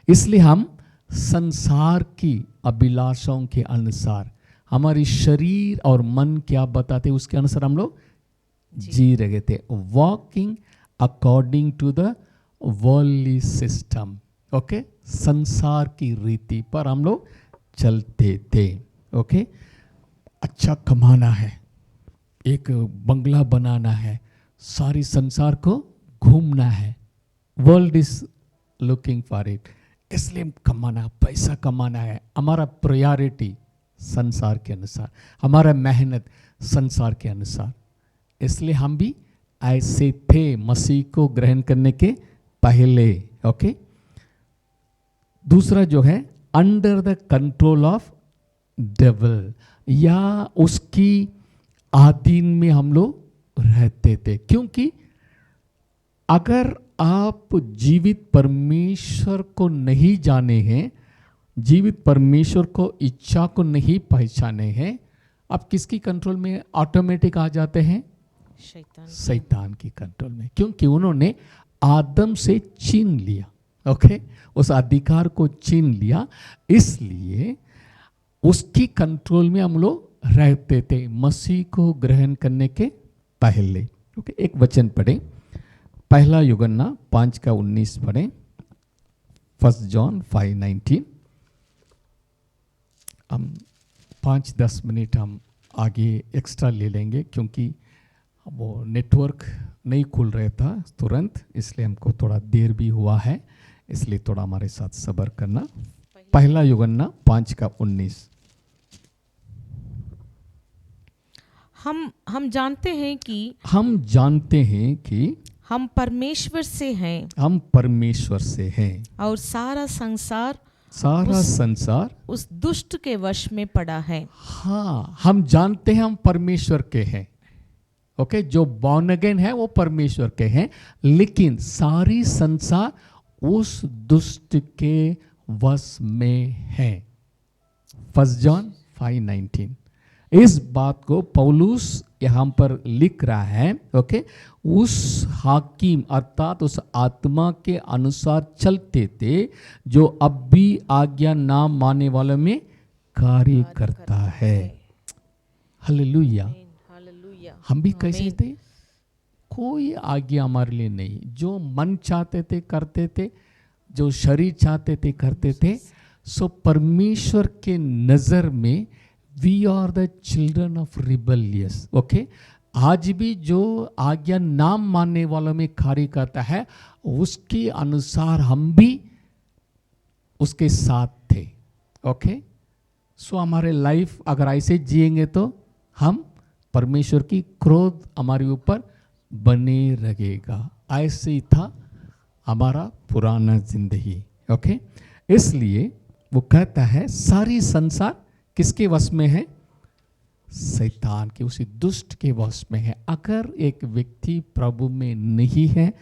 इसलिए हम संसार की अभिलाषाओं के अनुसार, हमारी शरीर और मन क्या बताते उसके अनुसार हम लोग जी रहे थे, walking according to the worldly system. Okay, संसार की रीति पर हम लोग चलते थे। ओके, अच्छा कमाना है, एक बंगला बनाना है, सारी संसार को घूमना है, world is looking for it, इसलिए कमाना, पैसा कमाना है, हमारा प्रायोरिटी संसार के अनुसार, हमारा मेहनत संसार के अनुसार। इसलिए हम भी ऐसे थे मसीह को ग्रहण करने के पहले। ओके, दूसरा जो है under the control of devil, या उसकी अधीन में हम लोग रहते थे। क्योंकि अगर आप जीवित परमेश्वर को नहीं जाने हैं, जीवित परमेश्वर को इच्छा को नहीं पहचाने हैं, आप किसकी कंट्रोल में ऑटोमेटिक आ जाते हैं? शैतान की कंट्रोल में। क्योंकि उन्होंने आदम से छीन लिया। ओके, उस अधिकार को छीन लिया, इसलिए उसकी कंट्रोल में हम लोग रहते थे मसीह को ग्रहण करने के पहले। ओके, एक वचन पढ़ें, पहला यूहन्ना 5:19 पढ़ें, 1 जॉन 5:19। हम 5-10 मिनट हम आगे एक्स्ट्रा ले लेंगे, क्योंकि वो नेटवर्क नहीं खुल रहा था तुरंत, इसलिए हमको थोड़ा देर भी हुआ है, इसलिए थोड़ा हमारे साथ सब्र करना। पहला यूहन्ना 5:19। हम जानते हैं कि हम परमेश्वर से हैं, हम परमेश्वर से हैं, और सारा संसार उस दुष्ट के वश में पड़ा है। हाँ, हम जानते हैं हम परमेश्वर के हैं। ओके, जो बॉर्न अगेन है वो परमेश्वर के हैं, लेकिन सारी संसार उस दुष्ट के वश में है। 1 जॉन 5:19। इस बात को पौलुस यहाँ पर लिख रहा है। ओके, उस हाकिम अर्थात उस आत्मा के अनुसार चलते थे जो अब भी आज्ञा ना मानने वालों में कार्य करता है। हालेलुया। हम भी कैसे थे? कोई आज्ञा हमारे लिए नहीं, जो मन चाहते थे करते थे, जो शरीर चाहते थे करते थे। सो परमेश्वर के नजर में we are the children of rebellious. Okay, आज भी जो आज्ञा नाम मानने वालों में कार्य करता है, उसके अनुसार हम भी उसके साथ थे। ओके, सो हमारे लाइफ अगर ऐसे जिएंगे तो हम परमेश्वर की क्रोध हमारे ऊपर बने रहेगा। ऐसे ही था हमारा पुराना जिंदगी। ओके, इसलिए वो कहता है सारी संसार किसके वश में है? शैतान के, उसी दुष्ट के वश में है। अगर एक व्यक्ति प्रभु में नहीं है,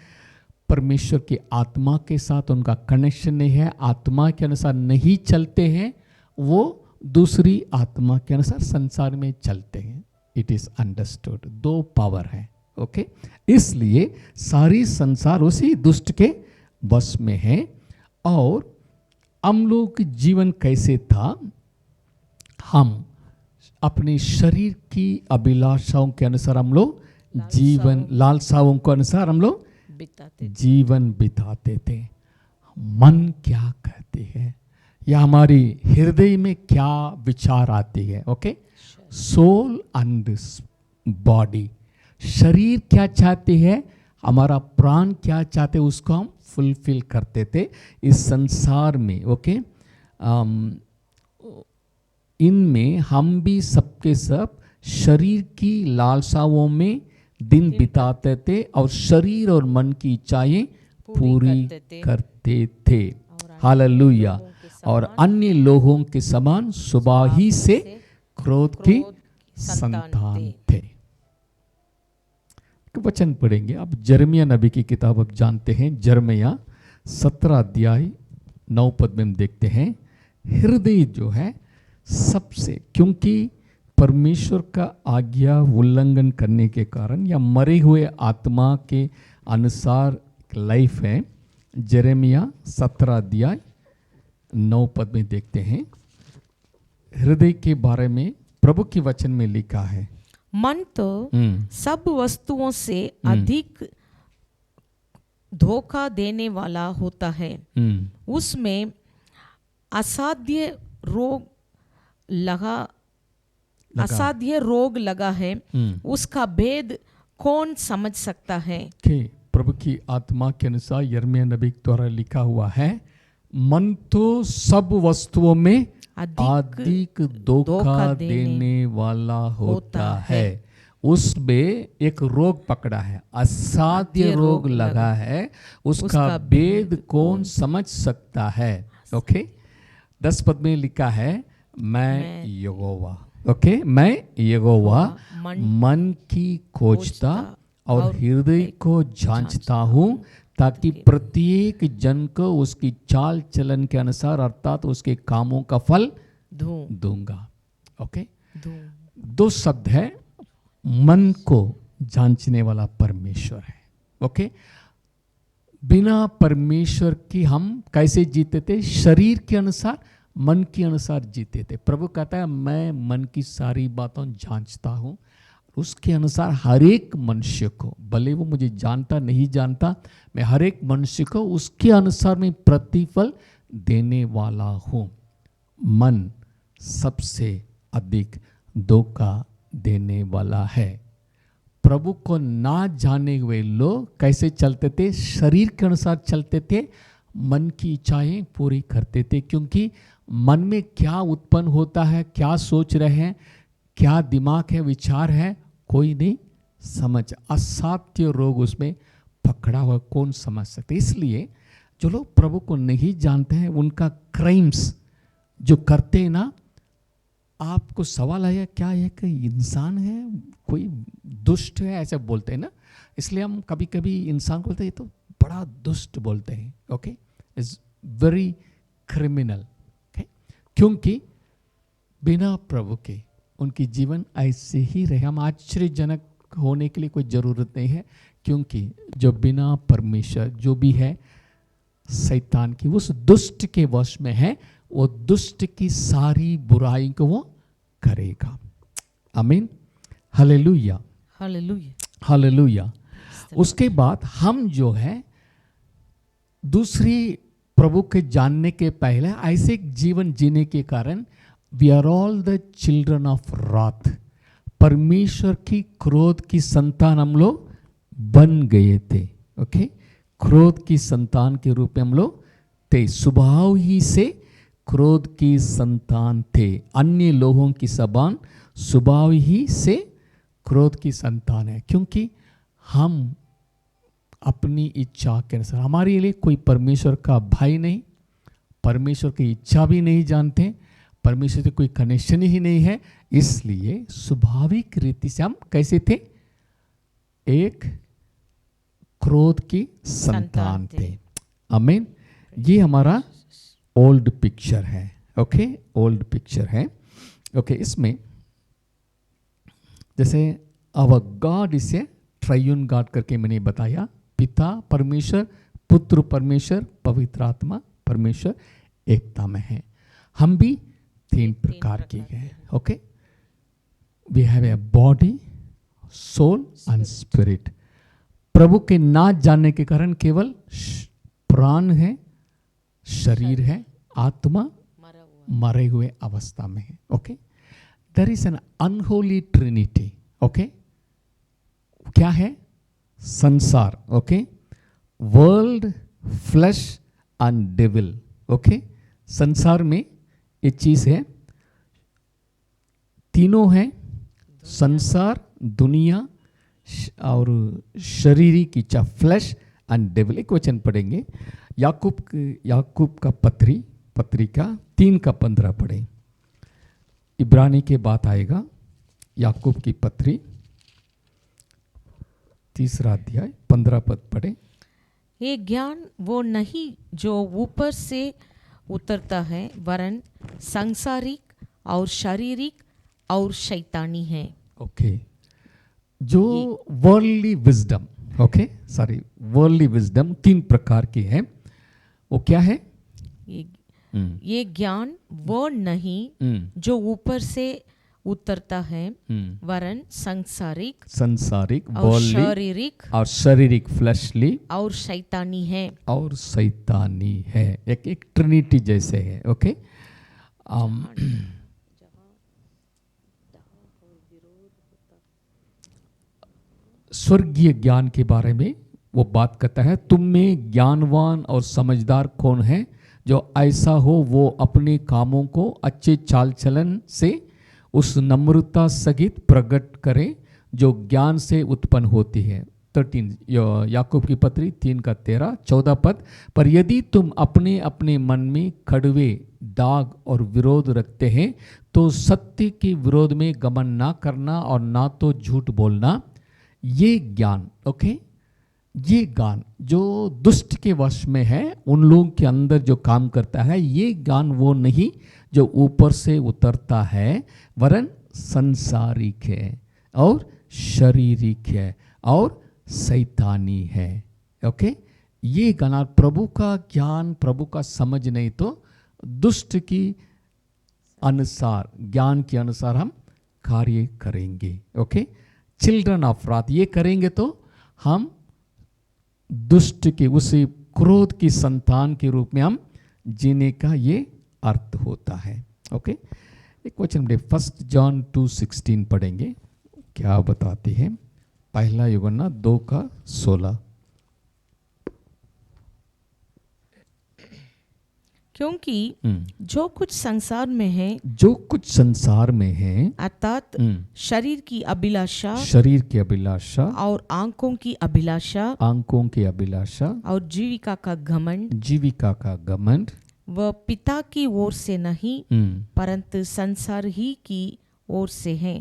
परमेश्वर की आत्मा के साथ उनका कनेक्शन नहीं है, आत्मा के अनुसार नहीं चलते हैं, वो दूसरी आत्मा के अनुसार संसार में चलते हैं। इट इज अंडरस्टूड, दो पावर है। ओके, इसलिए सारी संसार उसी दुष्ट के वश में है। और हम लोग की जीवन कैसे था? हम अपने शरीर की अभिलाषाओं के अनुसार हम लोग जीवन, लालसाओं के अनुसार हम लोग जीवन बिताते थे। मन क्या कहते हैं या हमारी हृदय में क्या विचार आती है? ओके, सोल एंड बॉडी, शरीर क्या चाहते हैं, हमारा प्राण क्या चाहते हैं, उसको हम फुलफिल करते थे इस संसार में। ओके, इनमें हम भी सबके सब शरीर की लालसाओं में दिन बिताते थे और शरीर और मन की इच्छाएं पूरी करते थे। हालेलुया। और अन्य लोगों के समान सुबह ही से क्रोध की संतान थे। वचन पढ़ेंगे अब यिर्मयाह नबी की किताब आप जानते हैं, यिर्मयाह 17 अध्याय 9 पद में हम देखते हैं, हृदय जो है सबसे, क्योंकि परमेश्वर का आज्ञा उल्लंघन करने के कारण या मरे हुए आत्मा के अनुसार लाइफ है। यिर्मयाह 17 अध्याय 9 पद में देखते हैं, हृदय के बारे में प्रभु के वचन में लिखा है, मन तो सब वस्तुओं से अधिक धोखा देने वाला होता है। उसमें असाध्य रोग लगा है, उसका भेद कौन समझ सकता है। प्रभु की आत्मा के अनुसार यिर्मयाह नबी द्वारा लिखा हुआ है, मन तो सब वस्तुओं में अधिक धोखा देने वाला होता है। उसमें एक रोग पकड़ा है, असाध्य रोग लगा है, उसका भेद कौन समझ सकता है। ओके, 10 पद में लिखा है, मैं यहोवा, ओके, मैं यहोवा मन की खोजता और हृदय को जांचता हूँ, ताकि प्रत्येक जन को उसकी चाल चलन के अनुसार अर्थात उसके कामों का फल दूंगा। ओके, 2 शब्द है, मन को जांचने वाला परमेश्वर है। ओके, बिना परमेश्वर की हम कैसे जीते थे? शरीर के अनुसार, मन के अनुसार जीते थे। प्रभु कहता है, मैं मन की सारी बातों जांचता हूँ, उसके अनुसार हर एक मनुष्य को, भले वो मुझे जानता नहीं जानता, मैं हर एक मनुष्य को उसके अनुसार मैं प्रतिफल देने वाला हूँ। मन सबसे अधिक धोखा देने वाला है। प्रभु को ना जाने हुए लोग कैसे चलते थे? शरीर के अनुसार चलते थे, मन की इच्छाएं पूरी करते थे, क्योंकि मन में क्या उत्पन्न होता है, क्या सोच रहे हैं, क्या दिमाग है, विचार है, कोई नहीं समझ। असाध्य रोग उसमें पकड़ा हुआ, कौन समझ सकते। इसलिए जो लोग प्रभु को नहीं जानते हैं, उनका क्राइम्स जो करते हैं ना, आपको सवाल आया क्या है कि इंसान है, कोई दुष्ट है, ऐसे बोलते हैं ना। इसलिए हम कभी कभी इंसान को बोलते हैं ये तो बड़ा दुष्ट बोलते हैं। ओके, इज वेरी क्रिमिनल, क्योंकि बिना प्रभु के उनकी जीवन ऐसे ही रहे। हम आश्चर्यजनक होने के लिए कोई ज़रूरत नहीं है, क्योंकि जो बिना परमेश्वर जो भी है शैतान की उस दुष्ट के वश में है, वो दुष्ट की सारी बुराई को वो करेगा। आमीन, हालेलुया, हालेलुया, हालेलुया। उसके बाद हम जो है दूसरी प्रभु के जानने के पहले ऐसे जीवन जीने के कारण we are all the children of wrath, परमेश्वर की क्रोध की संतान हम लोग बन गए थे। ओके, क्रोध की संतान के रूप में हम लोग थे, स्वभाव ही से क्रोध की संतान थे। अन्य लोगों की जबान स्वभाव ही से क्रोध की संतान है, क्योंकि हम अपनी इच्छा के अनुसार, हमारे लिए कोई परमेश्वर का भाई नहीं, परमेश्वर की इच्छा भी नहीं जानते, परमेश्वर से कोई कनेक्शन ही नहीं है, इसलिए स्वाभाविक रीति से हम कैसे थे? एक क्रोध की संतान थे। आमीन। ये हमारा ओल्ड पिक्चर है। ओके, ओल्ड पिक्चर है। ओके, इसमें जैसे अवर गॉड इज ए ट्राइयून गॉड करके मैंने बताया, पिता परमेश्वर, पुत्र परमेश्वर, पवित्र आत्मा परमेश्वर एकता में है। हम भी 3 प्रकार के हैं। Okay, we have a body, soul and spirit. प्रभु के ना जानने के कारण केवल प्राण है, शरीर है, आत्मा मरे हुए अवस्था में है। Okay, there is an unholy trinity. Okay, क्या है? संसार, okay, world, flesh and devil. Okay, संसार में एक चीज है, तीनों है, संसार, दुनिया और शरीरी की इच्छा, फ्लैश एंड डेविल। एक वचन पढ़ेंगे, याकूब का पत्रिका 3 का 15 पढ़े। इब्रानी के बात आएगा, याकूब की पत्री 3 अध्याय 15 पद पढ़े। ये ज्ञान वो नहीं जो ऊपर से उतरता है, वरन सांसारिक और शारीरिक और शैतानी है। ओके, जो worldly wisdom, okay, sorry, worldly wisdom 3 प्रकार की है। वो क्या है? ये ज्ञान वो नहीं जो ऊपर से उतरता है, वरन सांसारिक संसारिक और बॉली शारीरिक और शारीरिक फ्लैशली और शैतानी है। और शैतानी है। एक ट्रिनिटी जैसे है। ओके, स्वर्गीय ज्ञान के बारे में वो बात करता है, तुम में ज्ञानवान और समझदार कौन है, जो ऐसा हो वो अपने कामों को अच्छे चाल चलन से उस नम्रता सहित प्रकट करे जो ज्ञान से उत्पन्न होती है। 13 याकूब की पत्री 3:13 14 पद, पर यदि तुम अपने अपने मन में कड़वे दाग और विरोध रखते हैं तो सत्य के विरोध में गमन ना करना और ना तो झूठ बोलना। ये ज्ञान, ओके, ये ज्ञान जो दुष्ट के वश में है, उन लोगों के अंदर जो काम करता है, ये ज्ञान वो नहीं जो ऊपर से उतरता है, वरन संसारिक है और शारीरिक है और शैतानी है। ओके, ये ज्ञान प्रभु का ज्ञान, प्रभु का समझ नहीं तो दुष्ट की अनुसार, ज्ञान के अनुसार हम कार्य करेंगे। ओके, चिल्ड्रन ऑफ रात ये करेंगे तो हम दुष्ट के उसी क्रोध की संतान के रूप में हम जीने का ये अर्थ होता है। ओके, एक वचन में 1 जॉन 2:16 पढ़ेंगे, क्या बताती है। पहला यूहन्ना 2:16, क्योंकि जो कुछ संसार में है, जो कुछ संसार में है, अर्थात शरीर की अभिलाषा, शरीर की अभिलाषा और आंखों की अभिलाषा, आंखों की अभिलाषा और जीविका का घमंड, जीविका का घमंड, वह पिता की ओर से नहीं परंतु संसार ही की ओर से है।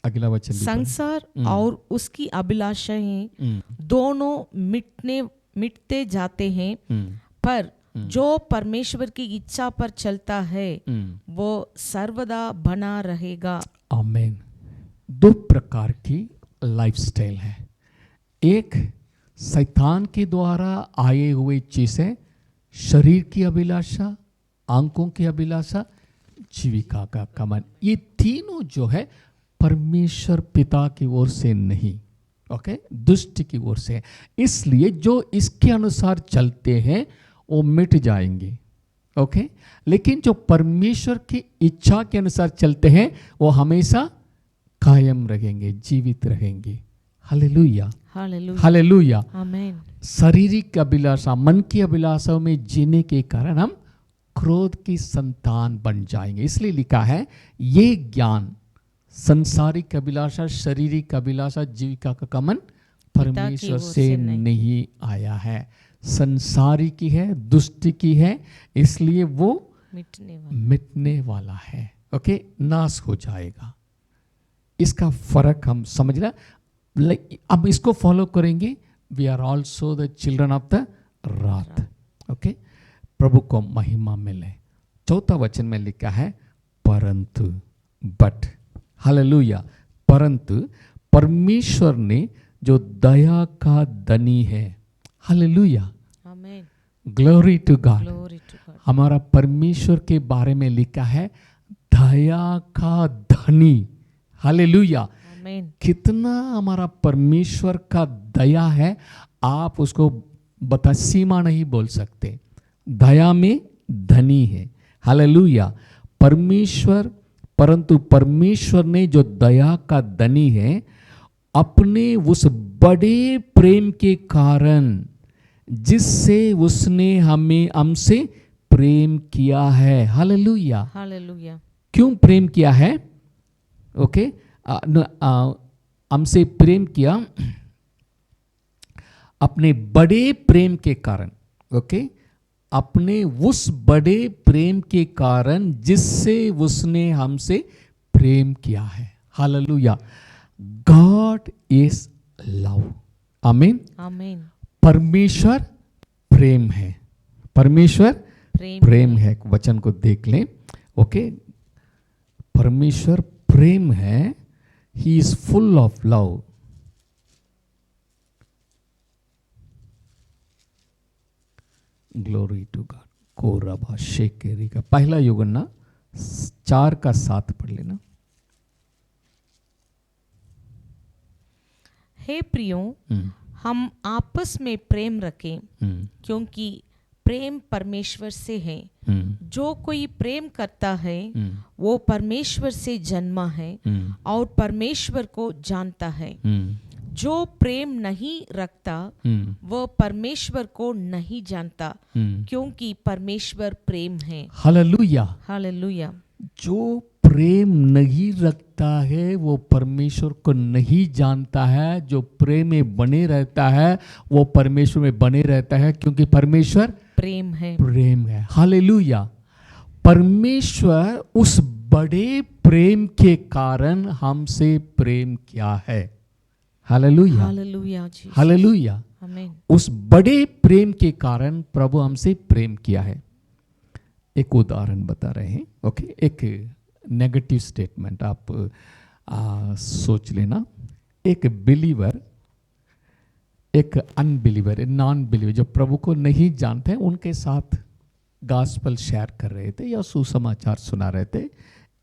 अगला वचन भी संसार और उसकी अभिलाषाएं दोनों मिटते जाते हैं, पर जो परमेश्वर की इच्छा पर चलता है वो सर्वदा बना रहेगा। आमीन। दो प्रकार की लाइफस्टाइल है। एक शैतान के द्वारा आए हुए चीजें, शरीर की अभिलाषा, आंखों की अभिलाषा, जीविका का घमंड, ये तीनों जो है परमेश्वर पिता की ओर से नहीं, ओके, दुष्ट की ओर से। इसलिए जो इसके अनुसार चलते हैं वो मिट जाएंगे। ओके, लेकिन जो परमेश्वर की इच्छा के अनुसार चलते हैं वो हमेशा कायम रहेंगे, जीवित रहेंगे। हालेलुया, हालेलुया, हालेलुया, आमीन। शारीरिक अभिलाषा, मन की अभिलाषाओं में जीने के कारण हम क्रोध की संतान बन जाएंगे। इसलिए लिखा है ये ज्ञान, संसारिक अभिलाषा, शारीरिक अभिलाषा, जीविका का घमंड परमेश्वर से नहीं आया है, संसारी की है, दुष्ट की है, इसलिए वो मिटने वाला है। ओके, नाश हो जाएगा। इसका फर्क हम समझना, अब इसको फॉलो करेंगे। We are also the children of the wrath. Okay, प्रभु को महिमा मिले। 4 वचन में लिखा है परंतु, बट, हालेलुया, परंतु परमेश्वर ने जो दया का धनी है, hallelujah, amen, glory to God, glory to God, हमारा परमेश्वर के बारे में लिखा है दया का धनी। हालेलुया, आमीन। कितना हमारा परमेश्वर का दया है, आप उसको बता सीमा नहीं बोल सकते। दया में धनी है। हालेलुया, परमेश्वर, परंतु परमेश्वर ने जो दया का धनी है, अपने उस बड़े प्रेम के कारण जिससे उसने हमसे प्रेम किया है। Hallelujah, hallelujah. क्यों प्रेम किया है? ओके, हमसे प्रेम किया अपने बड़े प्रेम के कारण। ओके, अपने उस बड़े प्रेम के कारण जिससे उसने हमसे प्रेम किया है। Hallelujah, God is love. आमीन, आमीन। परमेश्वर प्रेम है, परमेश्वर प्रेम है। वचन को देख लें। ओके, परमेश्वर प्रेम है, he is full of love. Glory to God. कोराबा शेकेरी का पहला यूहन्ना 4:7 पढ़ लेना। हे प्रियो, हम आपस में प्रेम रखें, क्योंकि प्रेम परमेश्वर से है। जो कोई प्रेम करता है वो परमेश्वर से जन्मा है और परमेश्वर को जानता है। जो प्रेम नहीं रखता वह परमेश्वर को नहीं जानता, क्योंकि परमेश्वर प्रेम है। हालेलुया। हालेलुया। जो प्रेम नहीं रखता है वो परमेश्वर को नहीं जानता है। जो प्रेम में बने रहता है वो परमेश्वर में बने रहता है, क्योंकि परमेश्वर प्रेम है। प्रेम है। हालेलुया। परमेश्वर उस बड़े प्रेम के कारण हमसे प्रेम किया है। हालेलुया। हालेलुया जी। हालेलुया। आमीन। उस बड़े प्रेम के कारण प्रभु हमसे प्रेम किया है। एक उदाहरण बता रहे हैं। ओके, एक नेगेटिव स्टेटमेंट आप सोच लेना। एक बिलीवर, एक अनबिलीवर, नॉन बिलीवर, जो प्रभु को नहीं जानते हैं, उनके साथ गॉस्पेल शेयर कर रहे थे या सुसमाचार सुना रहे थे।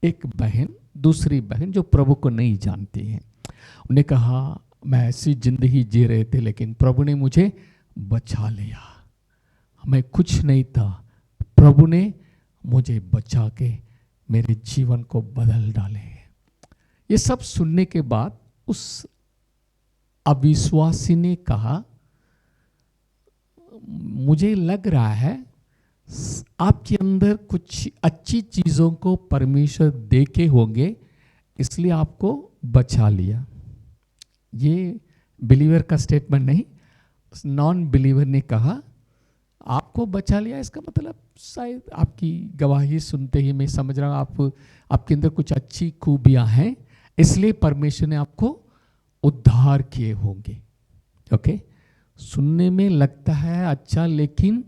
एक बहन, दूसरी बहन जो प्रभु को नहीं जानती है, उन्होंने कहा मैं ऐसी जिंदगी जी रहे थे लेकिन प्रभु ने मुझे बचा लिया, मैं कुछ नहीं था, प्रभु ने मुझे बचा के मेरे जीवन को बदल डाले। ये सब सुनने के बाद उस अविश्वासी ने कहा मुझे लग रहा है आपके अंदर कुछ अच्छी चीजों को परमेश्वर देखे होंगे, इसलिए आपको बचा लिया। ये बिलीवर का स्टेटमेंट नहीं, नॉन बिलीवर ने कहा आपको बचा लिया, इसका मतलब शायद आपकी गवाही सुनते ही मैं समझ रहा हूँ आपके अंदर कुछ अच्छी खूबियां हैं, इसलिए परमेश्वर ने आपको उद्धार किए होंगे। ओके, सुनने में लगता है अच्छा, लेकिन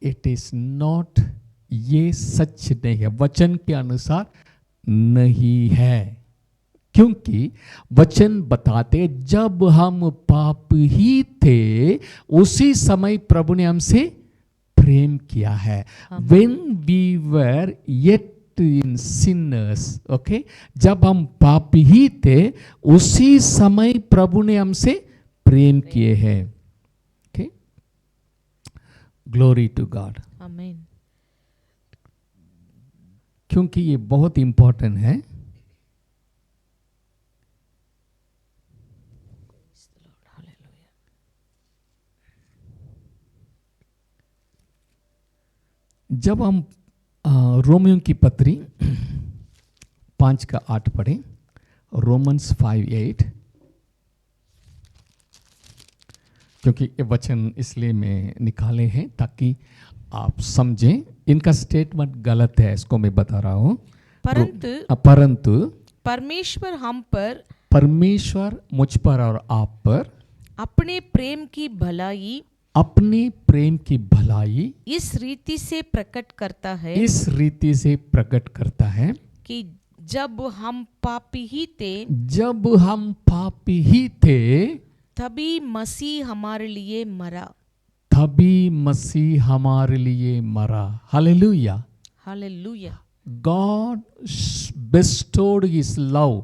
इट इज नॉट, ये सच नहीं है, वचन के अनुसार नहीं है। क्योंकि वचन बताते जब हम पाप ही थे उसी समय प्रभु ने हमसे प्रेम किया है। When we were yet in sinners, okay? जब हम पाप ही थे उसी समय प्रभु ने हमसे प्रेम किए हैं। Okay? Glory to God. आमीन। क्योंकि ये बहुत इंपॉर्टेंट है। जब हम रोमियो की पत्री 5:8 पढ़ें, रोमन्स 5:8, क्योंकि ये वचन इसलिए मैं निकाले हैं ताकि आप समझें। इनका स्टेटमेंट गलत है, इसको मैं बता रहा हूं। परंतु परमेश्वर मुझ पर और आप पर अपने प्रेम की भलाई इस रीति से प्रकट करता है कि जब हम पापी ही थे तभी मसीह हमारे लिए मरा। Hallelujah. Hallelujah. God bestowed his love.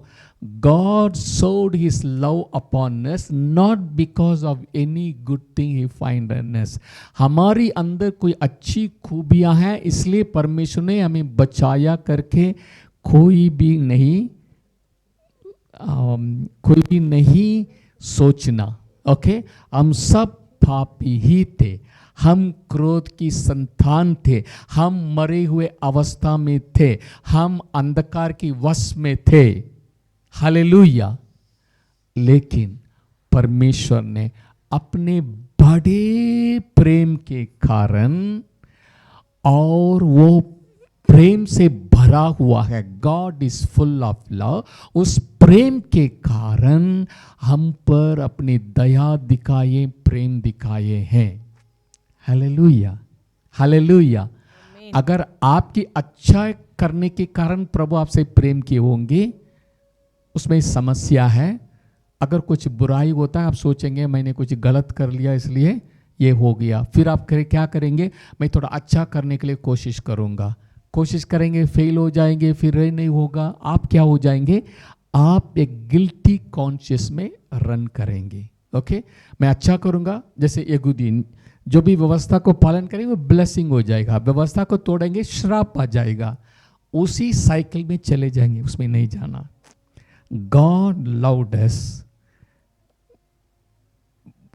God showed his love upon us not because of any good thing he find in us. हमारी अंदर कोई अच्छी खूबियां हैं इसलिए परमेश्वर ने हमें बचाया करके कोई भी नहीं सोचना। ओके, हम सब पापी ही थे, हम क्रोध की संतान थे, हम मरे हुए अवस्था में थे, हम अंधकार की वश में थे। हालेलुया। लेकिन परमेश्वर ने अपने बड़े प्रेम के कारण, और वो प्रेम से भरा हुआ है, God is full of love, उस प्रेम के कारण हम पर अपनी दया दिखाए, प्रेम दिखाए हैं। हालेलुया। हालेलुया। अगर आपकी अच्छा करने के कारण प्रभु आपसे प्रेम किए होंगे, उसमें समस्या है। अगर कुछ बुराई होता है, आप सोचेंगे मैंने कुछ गलत कर लिया इसलिए ये हो गया, फिर आप क्या करेंगे, मैं थोड़ा अच्छा करने के लिए कोशिश करूंगा, कोशिश करेंगे, फेल हो जाएंगे, फिर नहीं होगा, आप क्या हो जाएंगे, आप एक गिल्टी कॉन्शियस में रन करेंगे। ओके, मैं अच्छा करूंगा, जैसे यहूदी जो भी व्यवस्था को पालन करेंगे वो ब्लेसिंग हो जाएगा, व्यवस्था को तोड़ेंगे श्राप आ जाएगा, उसी साइकिल में चले जाएंगे, उसमें नहीं जाना। गॉड लव्ड अस,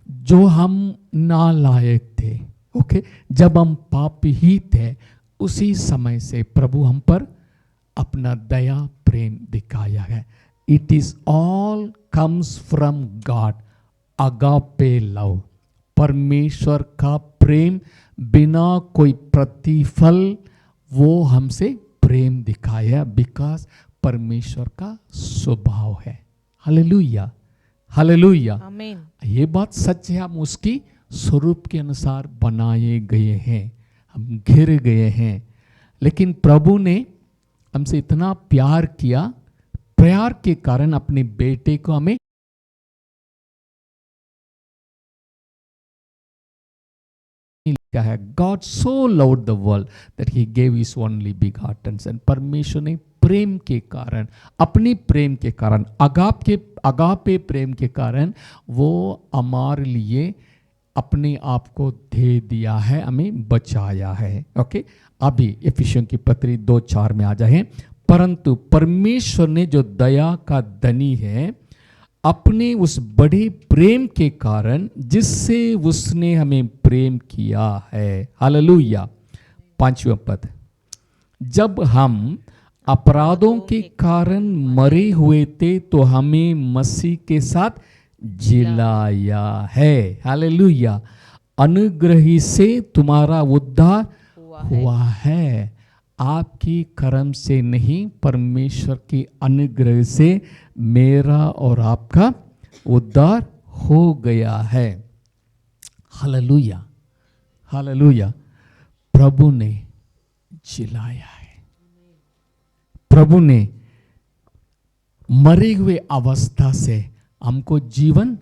जो हम नालायक थे, ओके, जब हम पापी ही थे, उसी समय से प्रभु हम पर अपना दया प्रेम दिखाया है। It is all comes from God, agape love, परमेश्वर का प्रेम बिना कोई प्रतिफल वो हमसे प्रेम दिखाया, बिकॉज परमेश्वर का स्वभाव है। हालेलुया, हालेलुया, आमीन। ये बात सच है, हम उसकी स्वरूप के अनुसार बनाए गए हैं, हम घिर गए हैं। लेकिन प्रभु ने हमसे इतना प्यार किया, प्यार के कारण अपने बेटे को हमें लिखा है, God so loved the world that he gave his only begotten son. परमेश्वर ने प्रेम के कारण, अपनी प्रेम के कारण, अगापे प्रेम के कारण वो हमारे लिए अपने आप को दे दिया है, हमें बचाया है। ओके, अभी इफिसियों की पत्री 2:4 में आ जाए, परंतु परमेश्वर ने जो दया का धनी है, अपने उस बड़े प्रेम के कारण जिससे उसने हमें प्रेम किया है। हालेलुया। 5वां पद, जब हम अपराधों के कारण मरे हुए थे तो हमें मसीह के साथ जिलाया है। हालेलुया। अनुग्रह से तुम्हारा उद्धार हुआ है, आपकी कर्म से नहीं, परमेश्वर के अनुग्रह से मेरा और आपका उद्धार हो गया है। Hallelujah, hallelujah. प्रभु ने जिलाया है, प्रभु ने मरे हुए अवस्था से हमको जीवन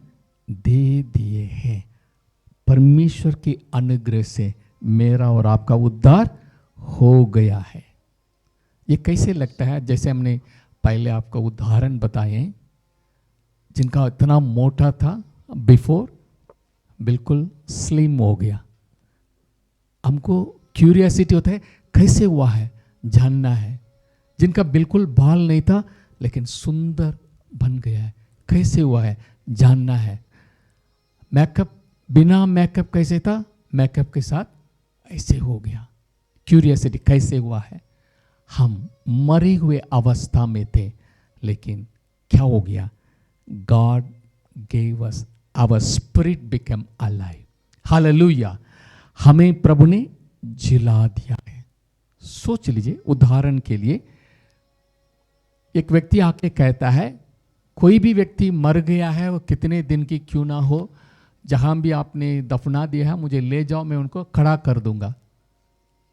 दे दिए हैं। परमेश्वर के अनुग्रह से मेरा और आपका उद्धार हो गया है। ये कैसे लगता है? जैसे हमने पहले आपको उदाहरण बताए, जिनका इतना मोटा था, बिफोर बिल्कुल स्लिम हो गया। हमको क्यूरियोसिटी होता है कैसे हुआ है, जानना है। जिनका बिल्कुल बाल नहीं था लेकिन सुंदर बन गया है, कैसे हुआ है, जानना है। मेकअप, बिना मेकअप कैसे था, मेकअप के साथ ऐसे हो गया। क्यूरियोसिटी कैसे हुआ है। हम मरे हुए अवस्था में थे लेकिन क्या हो गया, God gave us, our spirit become alive. Hallelujah. हमें प्रभु ने जिला दिया है। सोच लीजिए, उदाहरण के लिए एक व्यक्ति आके कहता है, कोई भी व्यक्ति मर गया है, वो कितने दिन की क्यों ना हो, जहां भी आपने दफना दिया है मुझे ले जाओ, मैं उनको खड़ा कर दूंगा।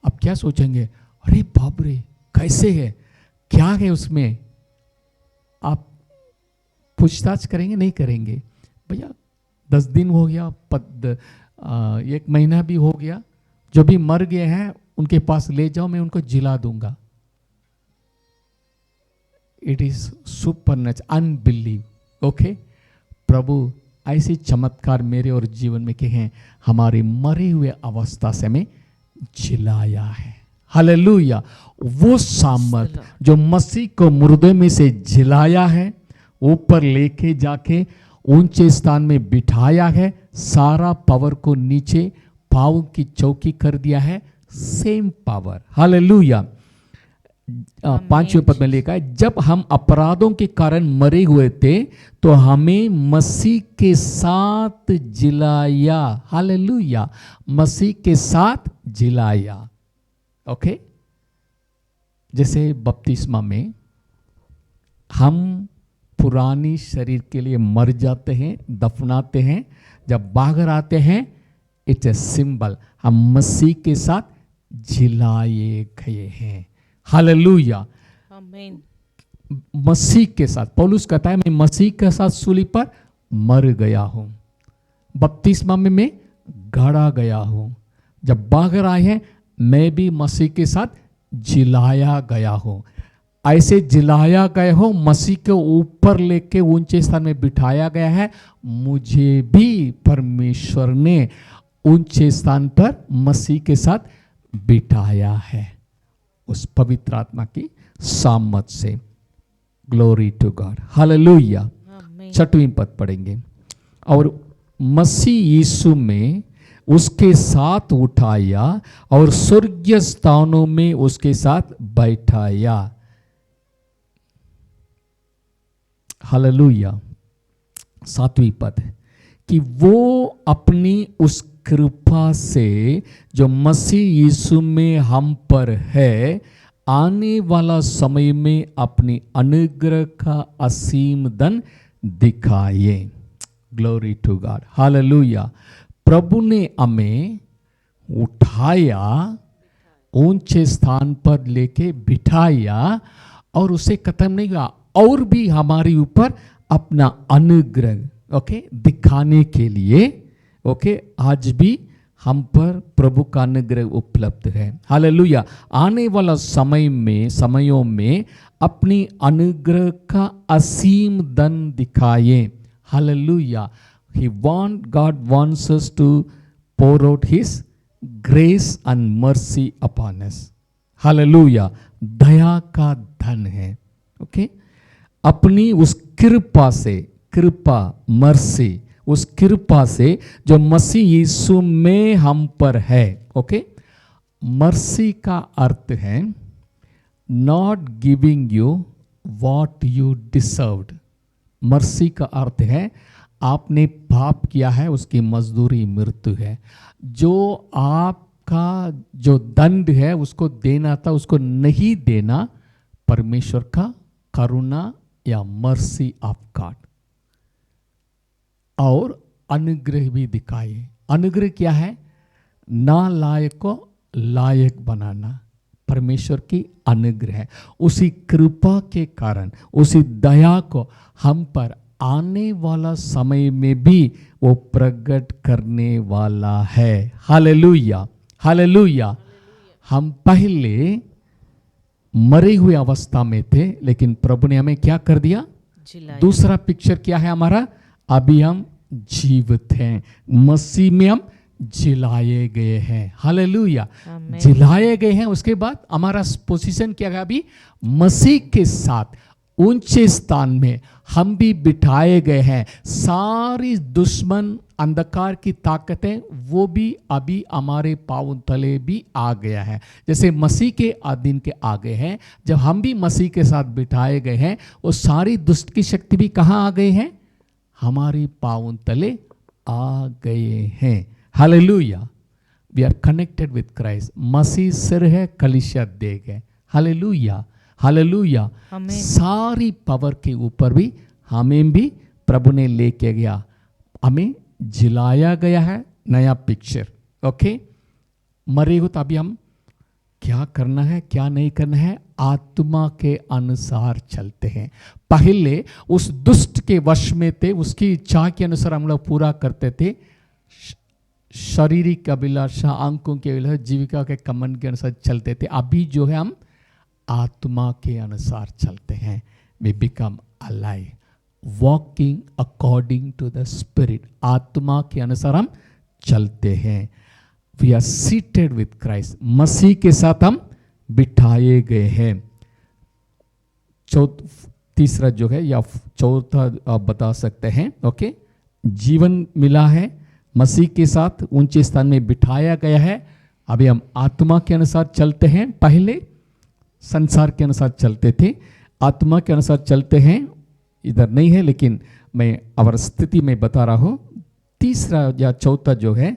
अब क्या सोचेंगे, अरे बाप रे, कैसे है, क्या है उसमें? आप पूछताछ करेंगे? नहीं करेंगे। भैया 10 दिन हो गया, 1 महीना भी हो गया, जो भी मर गए हैं उनके पास ले जाओ, मैं उनको जिला दूंगा। It is supernatural, unbelieve. Okay, प्रभु ऐसे चमत्कार मेरे और जीवन में के हैं, हमारे मरे हुए अवस्था से हमें जिलाया है। हालेलुया। वो सामर्थ जो मसीह को मुर्दे में से जिलाया है, ऊपर लेके जाके ऊंचे स्थान में बिठाया है, सारा पावर को नीचे पाँव की चौकी कर दिया है, सेम पावर। हालेलुया। 5वें पद में लिखा है, जब हम अपराधों के कारण मरे हुए थे तो हमें मसीह के साथ जिलाया। हालेलुया। मसीह के साथ जिलाया। ओके, जैसे बपतिस्मा में हम पुरानी शरीर के लिए मर जाते हैं, दफनाते हैं, जब बाहर आते हैं, इट्स ए सिंबल, हम मसीह के साथ जिलाए गए हैं। हालेलुया। आमीन। मसीह के साथ, पौलुस कहता है मैं मसीह के साथ सूली पर मर गया हूं, बपतिस्मा में मैं गाड़ा गया हूं, जब बाहर आए हैं मैं भी मसीह के साथ जिलाया गया हूं। ऐसे जिलाया गए हो, मसीह के ऊपर लेके ऊंचे स्थान में बिठाया गया है, मुझे भी परमेश्वर ने ऊंचे स्थान पर मसीह के साथ बिठाया है उस पवित्र आत्मा की सामर्थ से। Glory to God, hallelujah. Amen. 6वां पद पढ़ेंगे। और मसीह यीशु में उसके साथ उठाया और स्वर्गीय स्थानों में उसके साथ बैठाया। हालेलुया। 7वां पद कि वो अपनी उस कृपा से जो मसीह यीशु में हम पर है, आने वाला समय में अपनी अनुग्रह का असीम धन दिखाए। Glory to God, hallelujah. प्रभु ने हमें उठाया, ऊंचे स्थान पर लेके बिठाया, और उसे खत्म नहीं हुआ, और भी हमारे ऊपर अपना अनुग्रह दिखाने के लिए आज भी हम पर प्रभु का अनुग्रह उपलब्ध है। हालेलुया। आने वाला समयों में अपनी अनुग्रह का असीम धन दिखाए। Hallelujah. God wants us to pour out His grace and mercy upon us. Hallelujah. दया का धन है। अपनी उस कृपा से, मर्सी, उस कृपा से जो मसीह यीशु में हम पर है। मर्सी का अर्थ है not giving you what you deserved. Mercy का अर्थ है आपने पाप किया है, उसकी मजदूरी मृत्यु है। जो आपका जो दंड है उसको देना था, उसको नहीं देना, परमेश्वर का करुणा या मर्सी ऑफ गॉड। और अनुग्रह भी दिखाए। अनुग्रह क्या है? ना लायक को लायक बनाना, परमेश्वर की अनुग्रह है। उसी कृपा के कारण, उसी दया को हम पर आने वाला समय में भी वो प्रकट करने वाला है। Hallelujah, hallelujah. हम पहले मरे हुए अवस्था में थे, लेकिन प्रभु ने हमें क्या कर दिया? दूसरा पिक्चर क्या है हमारा? अभी हम जीवित हैं, मसीह में हम जिलाए गए हैं। हालेलुया, जिलाए गए हैं। उसके बाद हमारा पोजीशन क्या है? अभी मसीह के साथ ऊंचे स्थान में हम भी बिठाए गए हैं। सारी दुश्मन अंधकार की ताकतें वो भी अभी हमारे पाँव तले भी आ गया है। जैसे मसीह के अधीन के आ गए हैं, जब हम भी मसीह के साथ बिठाए गए हैं, वो सारी दुष्ट की शक्ति भी कहाँ आ गए हैं? हमारे पाँव तले आ गए हैं। Hallelujah. We are connected with Christ. मसीह सिर है, कलीसिया देह है। Hallelujah, hallelujah. सारी पावर के ऊपर भी हमें भी प्रभु ने लेके गया, हमें जिलाया गया है। नया पिक्चर। मरे हो तो अभी हम क्या करना है, क्या नहीं करना है? आत्मा के अनुसार चलते हैं। पहले उस दुष्ट के वश में थे, उसकी इच्छा के अनुसार हम लोग पूरा करते थे। शारीरिक अभिलाषा, आंखों की अभिलाषा, जीविका के कमन के अनुसार चलते थे। अभी जो है हम आत्मा के अनुसार चलते हैं। We become alive, walking according to the spirit. आत्मा के अनुसार हम चलते हैं। We are seated with Christ. मसीह के साथ हम बिठाए गए हैं। तीसरा जो है या चौथा आप बता सकते हैं। जीवन मिला है, मसीह के साथ ऊंचे स्थान में बिठाया गया है। अभी हम आत्मा के अनुसार चलते हैं। पहले संसार के अनुसार चलते थे, आत्मा के अनुसार चलते हैं। इधर नहीं है, लेकिन मैं अवर स्थिति में बता रहा हूँ। तीसरा या चौथा जो है,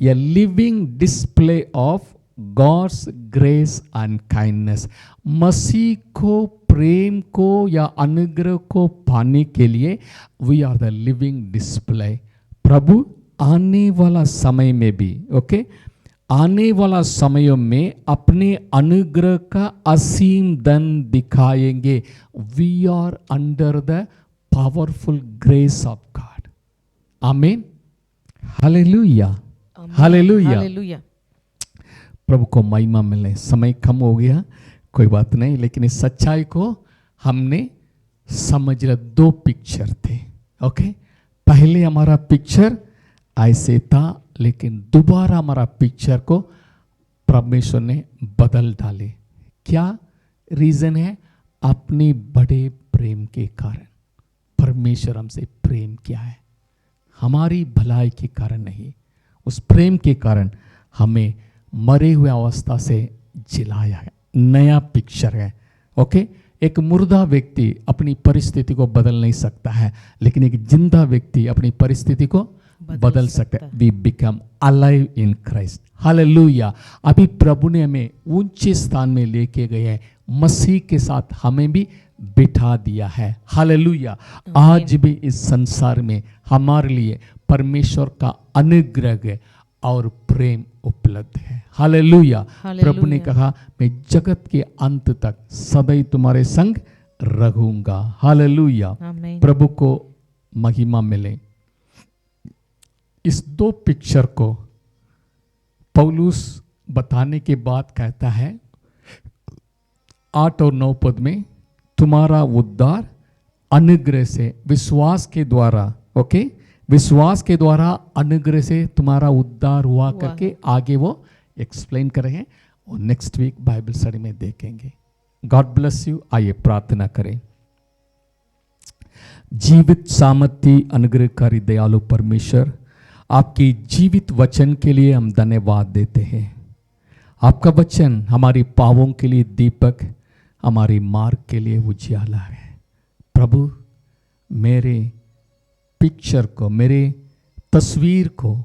ये living display of God's grace and kindness. मसीह को, प्रेम को या अनुग्रह को पाने के लिए we are the living display. प्रभु आने वाला समय में भी आने वाला समय में अपने अनुग्रह का असीम धन दिखाएंगे। We are under the powerful grace of God. Amen, hallelujah, hallelujah. प्रभु को महिमा मिले। समय कम हो गया, कोई बात नहीं, लेकिन इस सच्चाई को हमने समझ लिया। दो पिक्चर थे, ओके। पहले हमारा पिक्चर ऐसे था, लेकिन दोबारा हमारा पिक्चर को परमेश्वर ने बदल डाले। क्या रीजन है? अपने बड़े प्रेम के कारण। परमेश्वर हमसे प्रेम किया है, हमारी भलाई के कारण नहीं। उस प्रेम के कारण हमें मरे हुए अवस्था से जिलाया है। नया पिक्चर है, ओके। एक मुर्दा व्यक्ति अपनी परिस्थिति को बदल नहीं सकता है, लेकिन एक जिंदा व्यक्ति अपनी परिस्थिति को बदल सकता है। We become alive in Christ. Hallelujah. अभी प्रभु ने हमें ऊंचे स्थान में लेके गए हैं, मसीह के साथ हमें भी बिठा दिया है। हालेलुया। आज भी इस संसार में हमारे लिए परमेश्वर का अनुग्रह और प्रेम उपलब्ध है। हालेलुया। प्रभु ने कहा, मैं जगत के अंत तक सदैव तुम्हारे संग रहूंगा। हालेलुया। प्रभु को महिमा मिले। इस दो पिक्चर को पौलुस बताने के बाद कहता है 8 और 9 पद में, तुम्हारा उद्धार अनुग्रह से विश्वास के द्वारा, ओके, विश्वास के द्वारा अनुग्रह से तुम्हारा उद्धार हुआ करके आगे वो एक्सप्लेन कर रहे हैं, और नेक्स्ट वीक बाइबल स्टडी में देखेंगे। God bless you. आइए प्रार्थना करें। जीवित सामर्थ्य अनुग्रहकारी दयालु परमेश्वर, आपकी जीवित वचन के लिए हम धन्यवाद देते हैं। आपका वचन हमारी पावों के लिए दीपक, हमारी मार्ग के लिए उजियाला है। प्रभु, मेरे पिक्चर को, मेरे तस्वीर को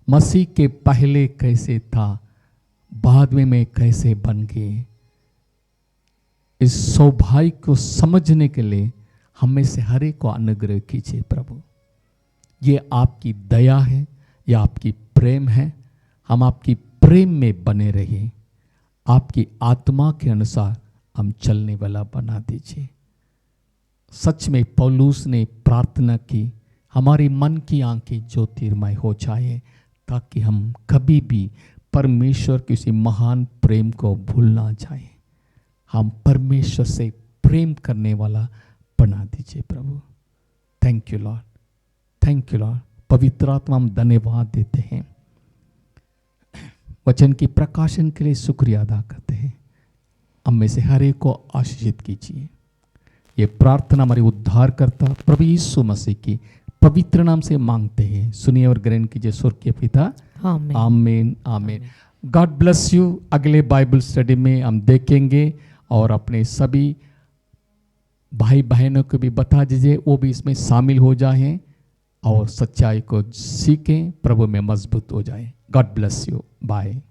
मसीह के पहले कैसे था, बाद में मैं कैसे बन गई, इस सौभाग्य को समझने के लिए हमें से हर एक को अनुग्रह कीजिए। प्रभु, ये आपकी दया है, ये आपकी प्रेम है। हम आपकी प्रेम में बने रहिए, आपकी आत्मा के अनुसार हम चलने वाला बना दीजिए। सच में पौलुस ने प्रार्थना की, हमारी मन की आंखें ज्योतिर्मय हो जाए, ताकि हम कभी भी परमेश्वर के उसी महान प्रेम को भूल ना जाए। हम परमेश्वर से प्रेम करने वाला बना दीजिए प्रभु। Thank you Lord, thank you Lord. पवित्र आत्मा, हम धन्यवाद देते हैं, वचन की प्रकाशन के लिए शुक्रिया अदा करते हैं। हम में से हर एक को आशीषित कीजिए। ये प्रार्थना हमारे उद्धारकर्ता प्रभु यीशु मसीह की पवित्र नाम से मांगते हैं। सुनिए और ग्रहण कीजिए स्वर्गीय पिता। आमीन, आमीन। God bless you. अगले बाइबल स्टडी में हम देखेंगे, और अपने सभी भाई बहनों को भी बता दीजिए, वो भी इसमें शामिल हो जाएं और सच्चाई को सीखें, प्रभु में मजबूत हो जाएं। God bless you. बाय।